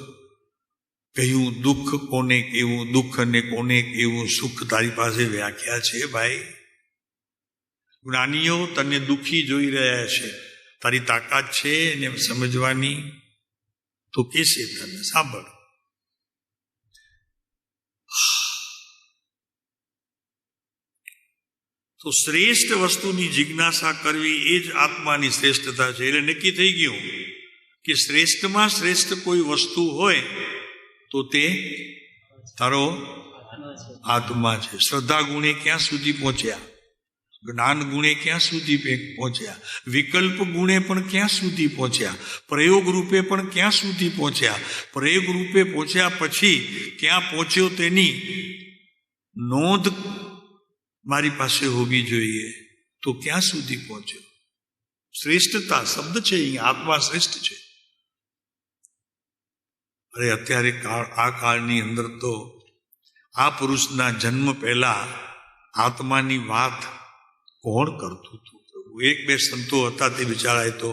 કયું દુઃખ કોને કેવું દુઃખ અને કોને કેવું સુખ, તારી પાસે વ્યાખ્યા છે ભાઈ. જ્ઞાનીઓ તને દુઃખી જોઈ રહ્યા છે, તારી તાકાત છે એને સમજવાની? તો કેશે તને સાંભળ. તો શ્રેષ્ઠ વસ્તુની જિજ્ઞાસા કરવી એ જ આત્માની શ્રેષ્ઠતા છે. એટલે નક્કી થઈ ગયું કે શ્રેષ્ઠમાં શ્રેષ્ઠ કોઈ વસ્તુ હોય તો તે તારો આત્મા છે. શ્રદ્ધા ગુણે ક્યાં સુધી પહોંચ્યા? જ્ઞાન ગુણે ક્યાં સુધી પહોંચ્યા? વિકલ્પ ગુણે પણ ક્યાં સુધી પહોંચ્યા? પ્રયોગ રૂપે પણ ક્યાં સુધી પહોંચ્યા? પ્રયોગ રૂપે પહોંચ્યા પછી ક્યાં પહોંચ્યો તેની નોંધ મારી પાસે હોવી જોઈએ. તો ક્યાં સુધી પહોંચ્યો? શ્રેષ્ઠતા શબ્દ છે અહીં, આત્મા શ્રેષ્ઠ છે. અરે અત્યારે આ કાળની અંદર તો આ પુરુષના જન્મ પહેલા આત્માની વાત કોણ કરતું હતું? પ્રભુ, 1-2 સંતો હતા, તે બિચારાએ તો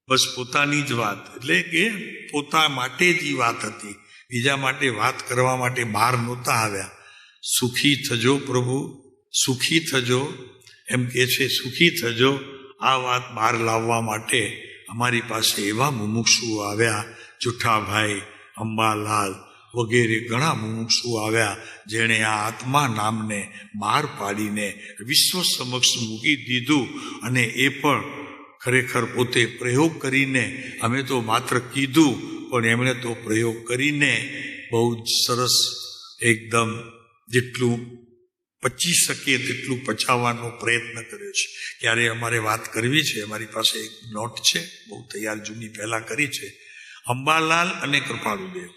બસ પોતાની જ વાત, એટલે કે પોતા માટે જ વાત હતી, બીજા માટે વાત કરવા માટે બહાર નહોતા આવ્યા. સુખી થજો પ્રભુ, સુખી થજો એમ કે છે. સુખી થજો આ વાત બહાર લાવવા માટે અમારી પાસે એવા મુમુક્ષુઓ આવ્યા, જુઠ્ઠાભાઈ અંબાલાલ વગેરે ઘણા મુમુક્ષુ આવ્યા, જેણે આ આત્મા નામને માર પાડીને વિશ્વ સમક્ષ મૂકી દીધું. અને એ પણ ખરેખર પોતે પ્રયોગ કરીને, અમે તો માત્ર કીધું, પણ એમણે તો પ્રયોગ કરીને બહુ જ સરસ એકદમ જેટલું પચી શકે તેટલું પચાવવાનો પ્રયત્ન કર્યો છે. ક્યારે અમારે વાત કરવી છે, અમારી પાસે એક નોટ છે, બહુ તૈયાર જૂની પહેલા કરી છે, અંબાલાલ અને કૃપાળુદેવ,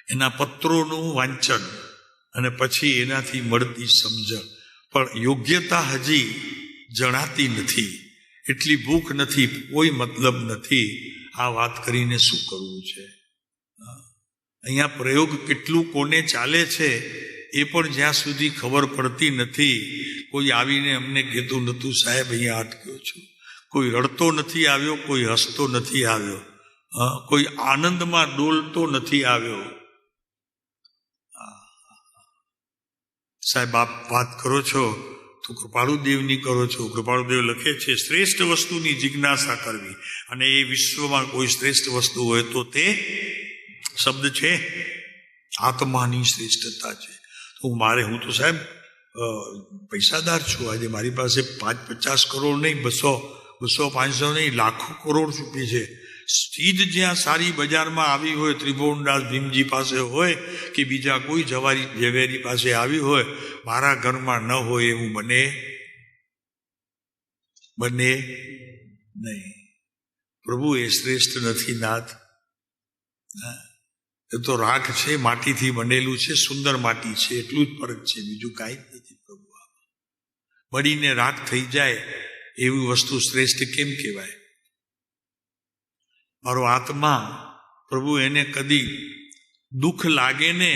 એના પત્રોનું વાંચન અને પછી એનાથી મળતી સમજણ. પણ યોગ્યતા હજી જણાતી નથી, એટલી ભૂખ નથી, કોઈ મતલબ નથી. આ વાત કરીને શું કરવું છે? અહીંયા પ્રયોગ કેટલું કોને ચાલે છે એ પણ જ્યાં સુધી ખબર પડતી નથી. કોઈ આવીને અમને કહેતું નહોતું, સાહેબ અહીંયા અટક્યો છું. કોઈ રડતો નથી આવ્યો, કોઈ હસતો નથી આવ્યો, કોઈ આનંદમાં ડોલતો નથી આવ્યો. સાહેબ આપ વાત કરો છો તો કૃપાળુદેવની કરો છો. કૃપાળુદેવ લખે છે, શ્રેષ્ઠ વસ્તુની જિજ્ઞાસા કરવી, અને એ વિશ્વમાં કોઈ શ્રેષ્ઠ વસ્તુ હોય તો તે શબ્દ છે આત્માની શ્રેષ્ઠતા છે. હું તો સાહેબ પૈસાદાર છું. આજે મારી પાસે 5-50 કરોડ નહીં, 200-500 નહીં, લાખો કરોડ રૂપિયા છે. ચીજ જ્યાં સારી બજારમાં આવી હોય, ત્રિભુવનદાસ ભીમજી પાસે હોય કે બીજા કોઈ ઝવેરી પાસે આવી હોય, મારા ઘરમાં ન હોય એવું બને નહીં. પ્રભુ એ શ્રેષ્ઠ નથી નાથ. એ તો રાખ છે, માટીથી બનેલું છે, સુંદર માટી છે, એટલું જ ફરક છે, બીજું કાંઈ જ નથી. પ્રભુ બળીને રાખ થઈ જાય એવી વસ્તુ શ્રેષ્ઠ કેમ કહેવાય? મારો આત્મા, પ્રભુ એને કદી દુઃખ લાગે ને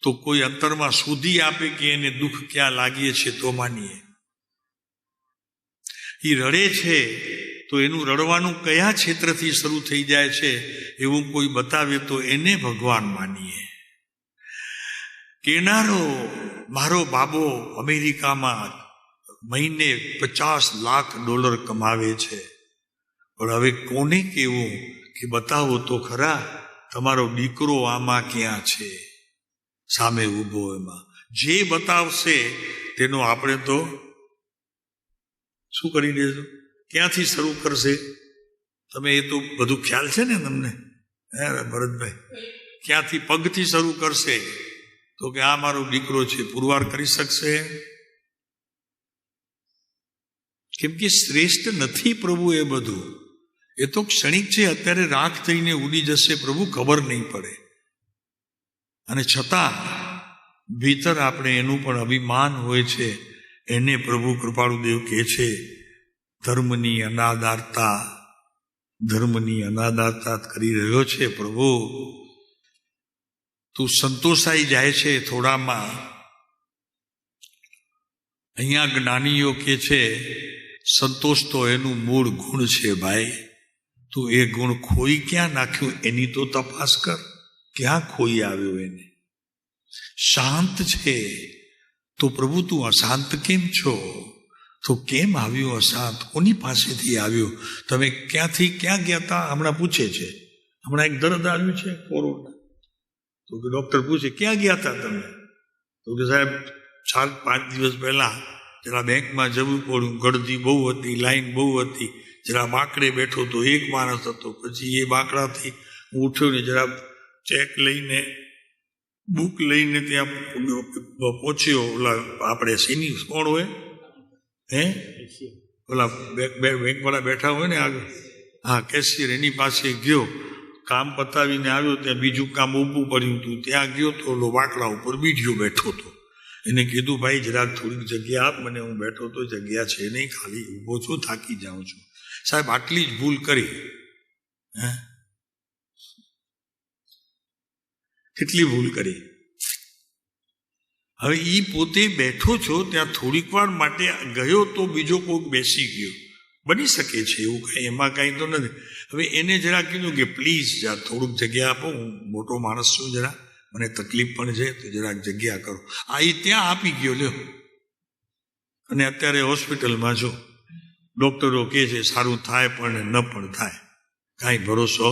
તો કોઈ અંતરમાં શોધી આપે કે એને દુઃખ ક્યાં લાગીએ છે તો માનીએ. એ રડે છે તો એનું રડવાનું કયા ક્ષેત્રથી શરૂ થઈ જાય છે એવું કોઈ બતાવે તો એને ભગવાન માનીએ. કેનારો મારો બાબો અમેરિકામાં મહિને $50 લાખ કમાવે છે, પણ હવે કોને કહેવું કે બતાવો તો ખરા તમારો દીકરો આમાં ક્યાં છે, સામે ઊભો. એમાં જે બતાવશે તેનો આપણે તો શું કરી દેશું? ક્યાંથી શરૂ કરશે? તમે એ તો બધું ખ્યાલ છે ને તમને, હે ભરતભાઈ? ક્યાંથી પગથી શરૂ કરશે? તો કે આ મારો દીકરો છે. પુરવાર કરી શકશે? કેમ કે શ્રેષ્ઠ નથી પ્રભુ એ બધું. એ તો ક્ષણિક છે, અત્યારે રાખ થઈને ઉડી જશે, પ્રભુ ખબર નહીં પડે. અને છતાં ભીતર આપણે એનું પણ અભિમાન હોય છે. એને પ્રભુ કૃપાળુદેવ કહે છે, ધર્મની અનાદારતા કરી રહ્યો છે પ્રભુ. તું સંતોષાઈ જાય છે થોડામાં. અહીંયા જ્ઞાનીઓ કે છે સંતોષ તો એનું મૂળ ગુણ છે ભાઈ. તું એ ગુણ ખોઈ ક્યાં નાખ્યું એની તો તપાસ કર. ક્યાં ખોઈ આવ્યો એને? શાંત છે તો પ્રભુ તું અશાંત કેમ છો? તો કેમ આવ્યો અશાંત? કોની પાસેથી આવ્યો? તમે ક્યાંથી ક્યાં ગયા હતા? હમણાં પૂછે છે, હમણાં એક દર્દ આવ્યું છે કોરોના. તો કે ડોક્ટર પૂછે ક્યાં ગયા હતા તમે? તો કે સાહેબ 4-5 દિવસ પહેલા જરા બેંકમાં જવું પડ્યું, ગળદી બહુ હતી, લાઈન બહુ હતી, જરા બાકડે બેઠો તો એક માણસ હતો. પછી એ બાકડાથી હું ઉઠ્યો ને જરા ચેક લઈને, બુક લઈને ત્યાં પહોંચ્યો. ઓલા આપણે સીની કોણ હોય, ઓલા બેંકવાળા બેઠા હોય ને આગળ, હા કેશિયર, એની પાસે ગયો. કામ પતાવીને આવ્યો, ત્યાં બીજું કામ ઊભું પડ્યું હતું, ત્યાં ગયો તો ઓલો બાકડા ઉપર બીજો બેઠો હતો. એને કીધું ભાઈ જરાક થોડીક જગ્યા આપ મને, હું બેઠો તો જગ્યા છે નહીં, ખાલી ઊભો છું, થાકી જાઉં છું. સાહેબ આટલી જ ભૂલ કરી. કેટલી ભૂલ કરી? હવે એ પોતે બેઠો છો ત્યાં થોડીક વાર માટે ગયો તો બીજો કોઈક બેસી ગયો, બની શકે છે એવું કઈ, એમાં કઈ તો નથી. હવે એને જરા કીધું કે પ્લીઝ જરા થોડુંક જગ્યા આપો, હું મોટો માણસ છું, જરા મને તકલીફ પણ છે તો જરાક જગ્યા કરો. આ એ ત્યાં આપી ગયો લ્યો. અને અત્યારે હોસ્પિટલમાં છો, ડોક્ટરો કહે છે સારું થાય પણ ન પણ થાય. કાંઈ ભરોસો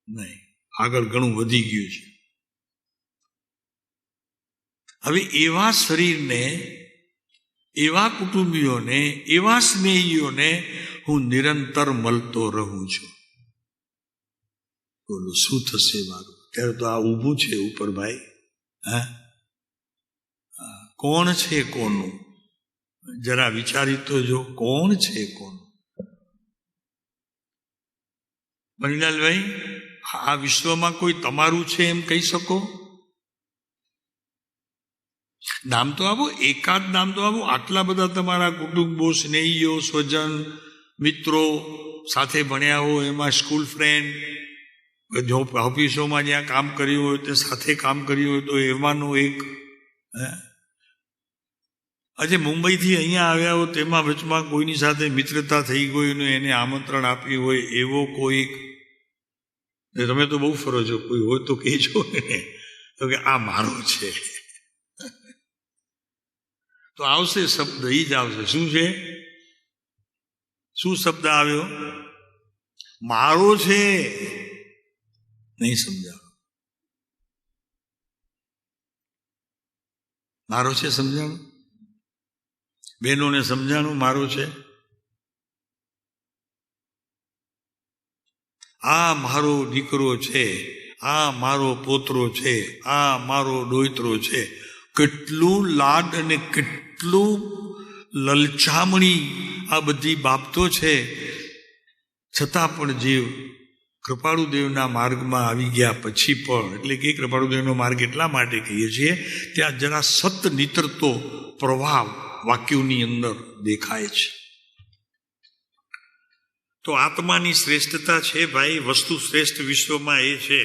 નહીં, આગળ ઘણું વધી ગયું છે. હવે એવા શરીરને, એવા કુટુંબીઓને, એવા સ્નેહીઓને હું નિરંતર મળતો રહું છું. બોલો શું થશે મારું? ત્યારે તો આ ઊભું છે ઉપર ભાઈ. હા, કોણ છે કોનું? જરા વિચારી તો જો, કોણ છે કોનું? મણીલાલભાઈ, આ વિશ્વમાં કોઈ તમારું છે એમ કહી શકો? નામ તો આપો, એકાદ નામ તો આપો. આટલા બધા તમારા કુટુંબો, સ્નેહીઓ, સ્વજન, મિત્રો, સાથે ભણ્યા હો, એમાં સ્કૂલ ફ્રેન્ડ, ઓફિસોમાં જ્યાં કામ કર્યું હોય તે સાથે કામ કર્યું હોય તો એમાંનો એક. આજે મુંબઈથી અહીંયા આવ્યા હો, તેમાં વચમાં કોઈની સાથે મિત્રતા થઈ ગઈ ને એને આમંત્રણ આપ્યું હોય એવો કોઈક. તમે તો બહુ ફરો છો, કોઈ હોય તો કહેજો ને, તો કે આ મારો છે. તો આવશે શબ્દ, એ જ આવશે. શું છે? શું શબ્દ આવ્યો? મારો છે. નહીં સમજાણું? મારો છે સમજાણું? બહેનોને સમજાણું મારો છે? આ મારો દીકરો છે, આ મારો પોતરો છે, આ મારો દોયત્રો છે. કેટલું લાડ અને કેટલું લલચામણી આ બધી બાબતો છે. છતાં પણ જીવ કૃપાળુદેવના માર્ગમાં આવી ગયા પછી પણ, એટલે કે કૃપાળુદેવનો માર્ગ એટલા માટે કહીએ છીએ, ત્યાં જરા સત નીતરતો પ્રભાવ વાક્યોની અંદર દેખાય છે. તો આત્માની શ્રેષ્ઠતા છે ભાઈ. વસ્તુ શ્રેષ્ઠ વિશ્વમાં એ છે,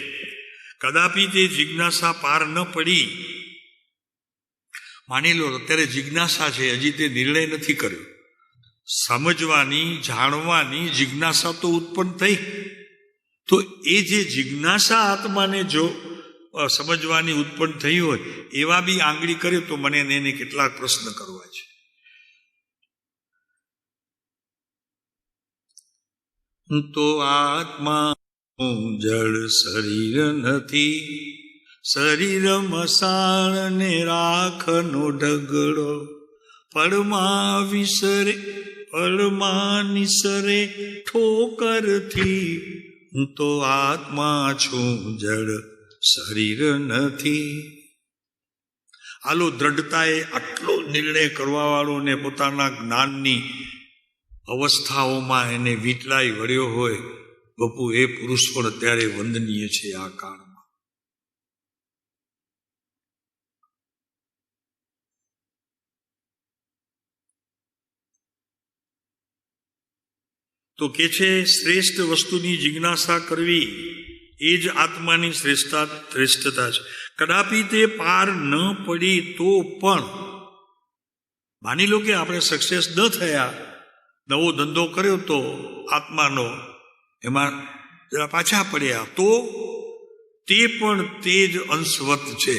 કદાપી તે જિજ્ઞાસા પાર ન પડી. માની લો અત્યારે જિજ્ઞાસા છે, હજી તે નિર્ણય નથી કર્યો. સમજવાની, જાણવાની જિજ્ઞાસા તો ઉત્પન્ન થઈ. તો એ જે જિજ્ઞાસા આત્માને જો સમજવાની ઉત્પન્ન થઈ હોય, એવા બી આંગળી કરે તો મને એને કેટલાક પ્રશ્ન કરવા છે. તો આત્મા જળ શરીર નથી, શરીર મસાણ ને રાખનો ઢગડો, પળમાં વિસરે, પળમાં નિસરે ઠોકરથી. હું તો આત્મા છું, જળ શરીર નથી. આલો દ્રઢતાએ આટલો નિર્ણય કરવા વાળો ને પોતાના જ્ઞાનની અવસ્થાઓમાં એને વીટલાઈ વળ્યો હોય, બપુ એ પુરુષ પણ અત્યારે વંદનીય છે આ કાળમાં. તો કે છે શ્રેષ્ઠ વસ્તુની જિજ્ઞાસા કરવી એ જ આત્માની શ્રેષ્ઠતા છે. કદાપી તે પાર ન પડી તો પણ, માની લો કે આપણે સક્સેસ ન થયા, નવો ધંધો કર્યો તો આત્માનો, એમાં જરા પાછા પડ્યા, તો તે પણ તે જ અંશવત છે.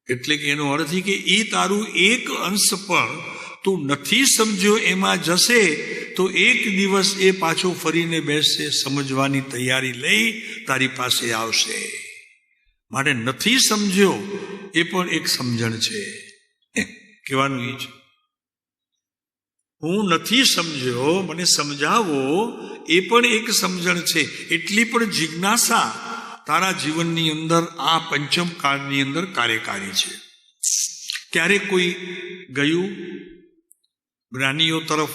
એટલે કે એનો અર્થ કે એ તારું એક અંશ પણ તું નથી સમજ્યો એમાં જશે તો એક દિવસ એ પાછો ફરીને બેસશે, સમજવાની તૈયારી લઈ તારી પાસે આવશે. માટે નથી સમજ્યો એ પણ એક સમજણ છે. કહેવાનું એ છે, હું નથી સમજ્યો, મને સમજાવો, એ પણ એક સમજણ છે. એટલી પણ જિજ્ઞાસા તારા જીવનની અંદર આ પંચમ કાળની અંદર કાર્યકારી છે. ક્યારેક કોઈ ગયું જ્ઞાનીઓ તરફ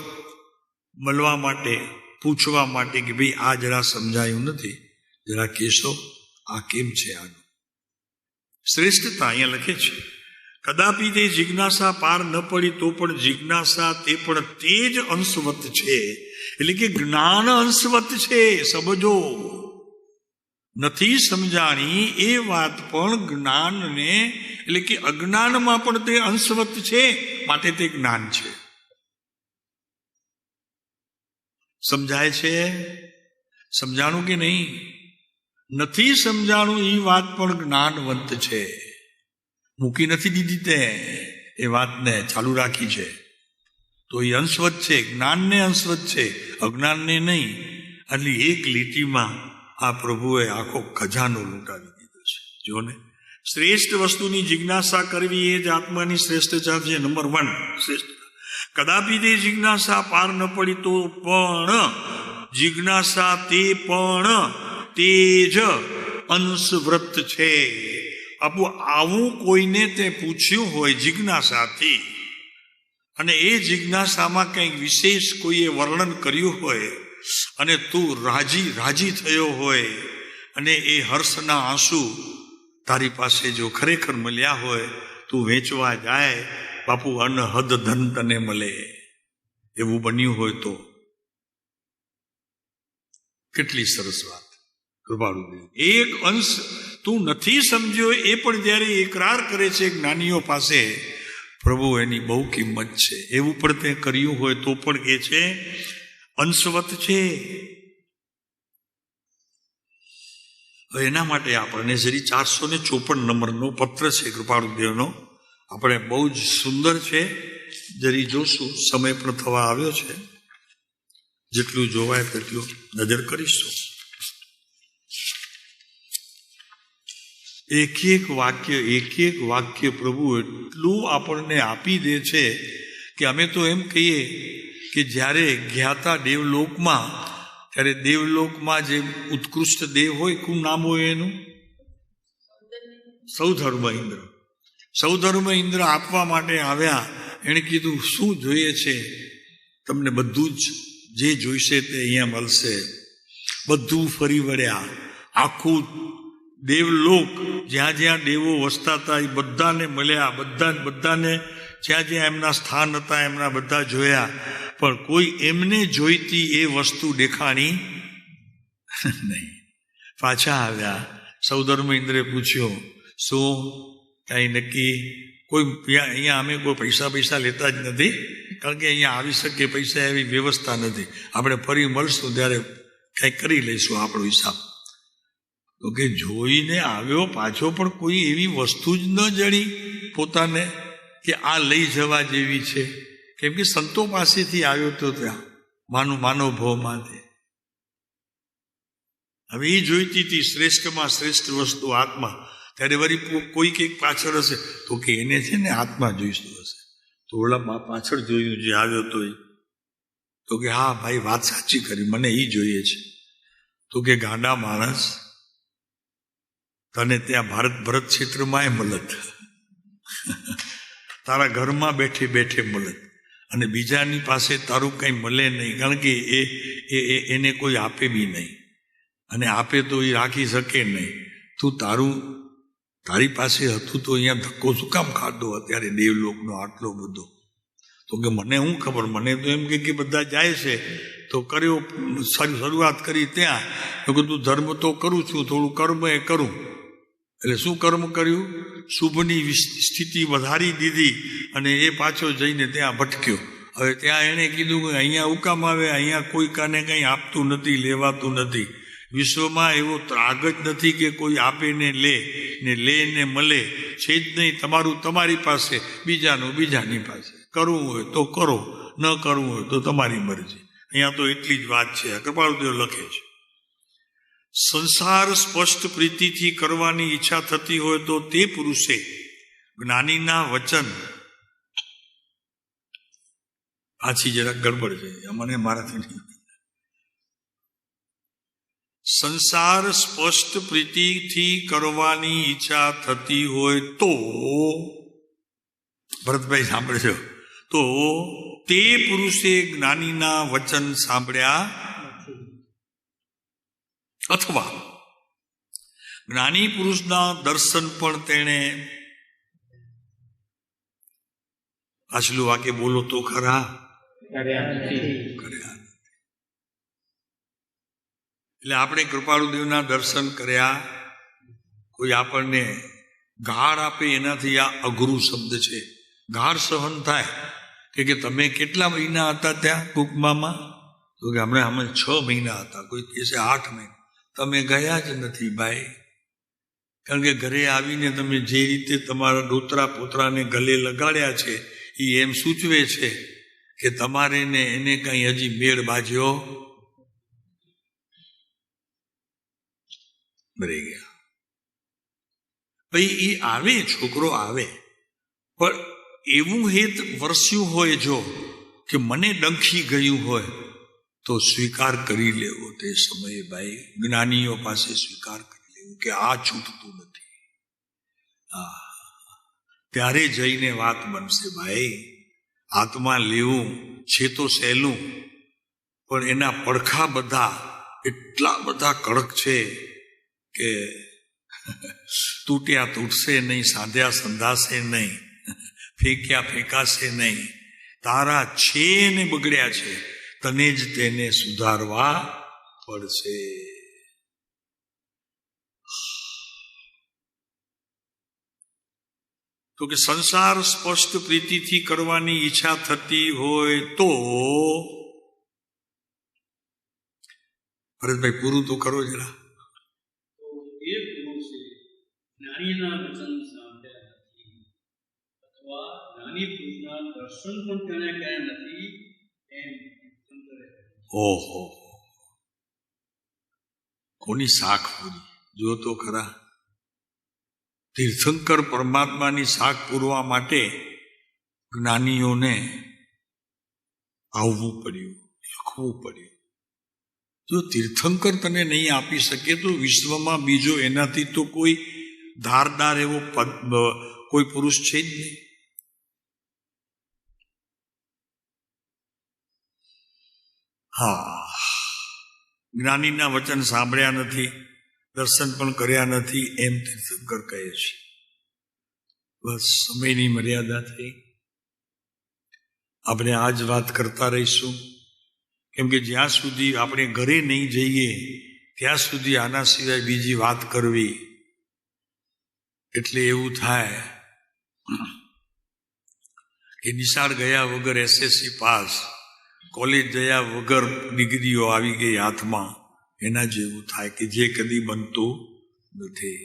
મળવા માટે, પૂછવા માટે કે ભાઈ આ જરા સમજાયું નથી, જરા કહેશો આ કેમ છે? આનું શ્રેષ્ઠતા અહીંયા લખે છે, કદાપી તે જિજ્ઞાસા પાર ન પડી તો પણ જિજ્ઞાસા તે પણ તે જ અંશવત છે. એટલે કે જ્ઞાન અંશવત છે. સમજો, નથી સમજાણી એ વાત પણ જ્ઞાનને, એટલે કે અજ્ઞાનમાં પણ તે અંશવત છે, માટે તે જ્ઞાન છે. સમજાય છે? સમજાણું કે નહીં? નથી સમજાણું એ વાત પણ જ્ઞાનવંત છે. મૂકી નથી દીધી તે એ વાતને, ચાલુ રાખી છે. તો એ અંશવત છે, જ્ઞાનને અંશવત છે, અજ્ઞાનને નહીં. એટલે એક લીટીમાં આ પ્રભુએ આખો ખજાનો લૂંટાવી દીધો છે. જો ને, શ્રેષ્ઠ વસ્તુની જિજ્ઞાસા કરવી એ જ આત્માની શ્રેષ્ઠતા છે. નંબર 1 શ્રેષ્ઠ. કદાપી તે જિજ્ઞાસા પાર ન પડી તો પણ જિજ્ઞાસા તે પણ તે જ અંશવ્રત છે. આવું કોઈને તે પૂછ્યું હોય જિજ્ઞાસાથી, અને એ જિજ્ઞાસામાં કંઈક વિશેષ કોઈએ વર્ણન કર્યું હોય, અને તું રાજી થયો હોય, અને એ હર્ષના આંસુ તારી પાસે જો ખરેખર મળ્યા હોય, તું વેચવા જાય, બાપુ અનહદ ધન તને મળે. એવું બન્યું હોય તો કેટલી સરસ વાત. કૃપાળુ એક અંશ તું નથી સમજ્યો એ પણ જ્યારે એકરાર કરે છે જ્ઞાનીઓ પાસે, પ્રભુ એની બહુ કિંમત છે. એવું પણ તે કર્યું હોય તો પણ કે છે અંશવત છે. એના માટે આપણને જરી 454 નંબરનો પત્ર છે કૃપાળુદેવનો, આપણે બહુ જ સુંદર છે. જરી જોશું, સમય પણ થવા આવ્યો છે, જેટલું જોવાય તેટલું નજર કરીશું. એક એક વાક્ય પ્રભુ એટલું આપણને આપી દે છે કે અમે તો એમ કહીએ કે જ્યારે ગયા હતા દેવલોકમાં, ત્યારે દેવલોકમાં જે ઉત્કૃષ્ટ દેવ હોય, શું નામ હોય એનું? સૌધર્મ ઇન્દ્ર. સૌધર્મ ઇન્દ્ર આપવા માટે આવ્યા. એણે કીધું શું જોઈએ છે? તમને બધું જ જે જોઈશે તે અહીંયા મળશે. બધું ફરી વળ્યા. આખું દેવલોક જ્યાં જ્યાં દેવો વસતા હતા એ બધાને મળ્યા. બધાને જ્યાં જ્યાં એમના સ્થાન હતા એમના બધા જોયા, પણ કોઈ એમને જોઈતી એ વસ્તુ દેખાણી નહીં. પાછા આવ્યા. સૌધર્મ ઇન્દ્રે પૂછ્યું, શું કાંઈ નક્કી? કોઈ અહીંયા અમે કોઈ પૈસા લેતા જ નથી, કારણ કે અહીંયા આવી શકે પૈસા એવી વ્યવસ્થા નથી. આપણે ફરી મળશું ત્યારે કંઈક કરી લઈશું આપણો હિસાબ. તો કે જોઈને આવ્યો પાછો, પણ કોઈ એવી વસ્તુ જ ન જડી પોતાને કે આ લઈ જવા જેવી છે. કેમ કે સંતો પાસેથી આવ્યો તો ત્યાં માનવ ભાવમાંથી. હવે એ જોઈતી હતી શ્રેષ્ઠમાં શ્રેષ્ઠ વસ્તુ આત્મા. ત્યારે વળી કોઈ કંઈક પાછળ હશે તો કે એને છે ને આત્મા જોઈતું હશે. તો ઓલા પાછળ જોયું જે આવ્યો તો કે હા ભાઈ વાત સાચી કરી, મને એ જોઈએ છે. તો કે ગાંડા માણસ, તને ત્યાં ભરત ક્ષેત્રમાં મળત, તારા ઘરમાં બેઠે મળત, અને બીજાની પાસે તારું કંઈ મળે નહીં, કારણ કે એને કોઈ આપે બી નહીં, અને આપે તો એ રાખી શકે નહીં. તું તારી પાસે હતું તો અહીંયા ધક્કો શું કામ ખાધો અત્યારે દેવલોકનો આટલો બધો? તો કે મને શું ખબર, મને તો એમ કે બધા જાય છે તો કર્યો, શરૂઆત કરી ત્યાં તો કે તું ધર્મ તો કરું છું, થોડું કર્મ એ કરું. એટલે શું કર્મ કર્યું? શુભની સ્થિતિ વધારી દીધી, અને એ પાછો જઈને ત્યાં ભટક્યો. હવે ત્યાં એણે કીધું કે અહીંયા હુકામ આવે, અહીંયા કોઈ કાને કંઈ આપતું નથી, લેવાતું નથી. વિશ્વમાં એવો ત્રાગ જ નથી કે કોઈ આપે ને લે ને મળે છે જ નહીં. તમારું તમારી પાસે, બીજાનું બીજાની પાસે. કરવું હોય તો કરો, ન કરવું હોય તો તમારી મરજી. અહીંયા તો એટલી જ વાત છે. કૃપાળુદેવ લખે છે, સંસાર સ્પષ્ટ પ્રીતિથી કરવાની ઈચ્છા થતી હોય તો તે પુરુષે જ્ઞાનીના વચન, પાછી જરાક ગડબડ છે મને મારાથી નહીં. સંસાર સ્પષ્ટ પ્રીતિથી કરવાની ઈચ્છા થતી હોય તો, ભરતભાઈ સાંભળજો, તો તે પુરુષે જ્ઞાનીના વચન સાંભળ્યા અથવા જ્ઞાની પુરુષના દર્શન પણ તેણે, પાછલું વાક્ય બોલો તો ખરા, કર્યા. એટલે આપણે કૃપાળુદેવના દર્શન કર્યા, કોઈ આપણને ગાળ આપે એનાથી આ અઘરું શબ્દ છે. ગાળ સહન થાય કે તમે કેટલા મહિના હતા ત્યાં કુકમામાં? તો કે અમે 6 મહિના હતા. કોઈ કહેશે 8 મહિના. તમે ગયા જ નથી ભાઈ, કારણ કે ઘરે આવીને તમે જે રીતે તમારા દોતરા પોતરાને ગલે લગાડ્યા છે એ એમ સૂચવે છે કે તમારે ને એને કંઈ હજી મેળ બાજ્યો. મરી ગયા. ભાઈ એ આવે, છોકરો આવે, પણ એવું હેત વરસ્યું હોય જો કે મને ડંખી ગયું હોય તો સ્વીકાર કરી લેવો તે સમયે. ભાઈ જ્ઞાનીઓ પાસે સ્વીકાર કરી લેવો કે આ છૂટતું નથી. ત્યારે જઈને વાત બનશે. ભાઈ આત્મા લેવું છે તો સહેલું, પણ એના પડખા બધા એટલા બધા કડક છે કે તૂટ્યા તૂટશે નહીં, સાંધ્યા સંધાશે નહીં, ફેંક્યા ફેંકાશે નહીં. તારા છે ને બગડ્યા છે, તને જ તેને સુધારવા પડશે. તો કે સંસાર સ્પષ્ટ પ્રીતિથી કરવાની ઈચ્છા થતી હોય તો ભરતભાઈ પૂરું તો કરો જરા. એ પુરુષે જ્ઞાનીના વચન સાંભળ્યા નથી અથવા જ્ઞાની પુરુષના દર્શન પણ તેને કર્યા નથી એમ તીર્થંકરે. ઓહો, કોની શાખ પૂરી જો તો ખરા. તીર્થંકર પરમાત્માની શાખ પૂરવા માટે જ્ઞાનીઓને આવવું પડ્યું, લખવું પડ્યું. જો તીર્થંકર તને નહીં આપી શકે તો વિશ્વમાં બીજો એનાથી તો કોઈ ધારદાર એવો કોઈ પુરુષ છે જ નહીં. હા, જ્ઞાનીના વચન સાંભળ્યા નથી, દર્શન પણ કર્યા નથી એમ તીર્થંકર કહે છે. બસ સમયની મર્યાદા થઈ. આપણે આ જ વાત કરતા રહીશું, કેમ કે જ્યાં સુધી આપણે ઘરે નહીં જઈએ ત્યાં સુધી આના સિવાય બીજી વાત કરવી એટલે એવું થાય કે નિશાળ ગયા વગર SSC પાસ, કોલેજ ગયા વગર ડિગ્રીઓ આવી ગઈ હાથમાં, એના જેવું થાય કે જે કદી બનતું નથી.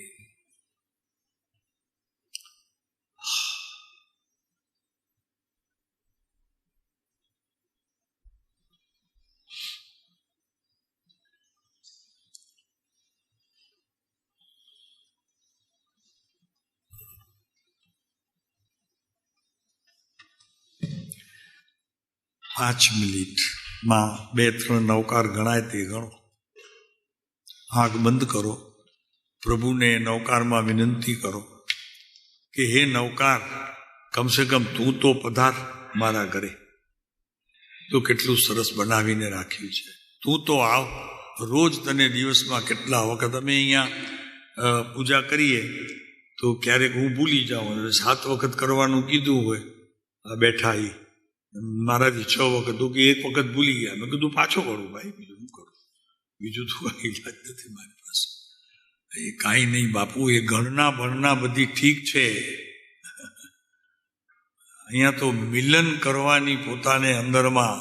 પાંચ મિનિટમાં 2-3 નવકાર ગણાય તે ગણો. આંખ બંધ કરો, પ્રભુને નવકારમાં વિનંતી કરો કે હે નવકાર, કમસે કમ તું તો પધાર મારા ઘરે. તો કેટલું સરસ બનાવીને રાખ્યું છે. તું તો આવ. રોજ તને દિવસમાં કેટલા વખત અમે અહીંયા પૂજા કરીએ તો ક્યારેક હું ભૂલી જાઉં, 7 વખત કરવાનું કીધું હોય, બેઠા એ મારાથી 6 વખત, તો કે 1 વખત ભૂલી ગયા. મેં કીધું પાછો કરું ભાઈ, બીજું શું કરું, બીજું તો ઈલાજ નથી મારી પાસે. એ કાંઈ નહીં બાપુ, એ ગણના ભણના બધી ઠીક છે, અહીંયા તો મિલન કરવાની પોતાને અંદરમાં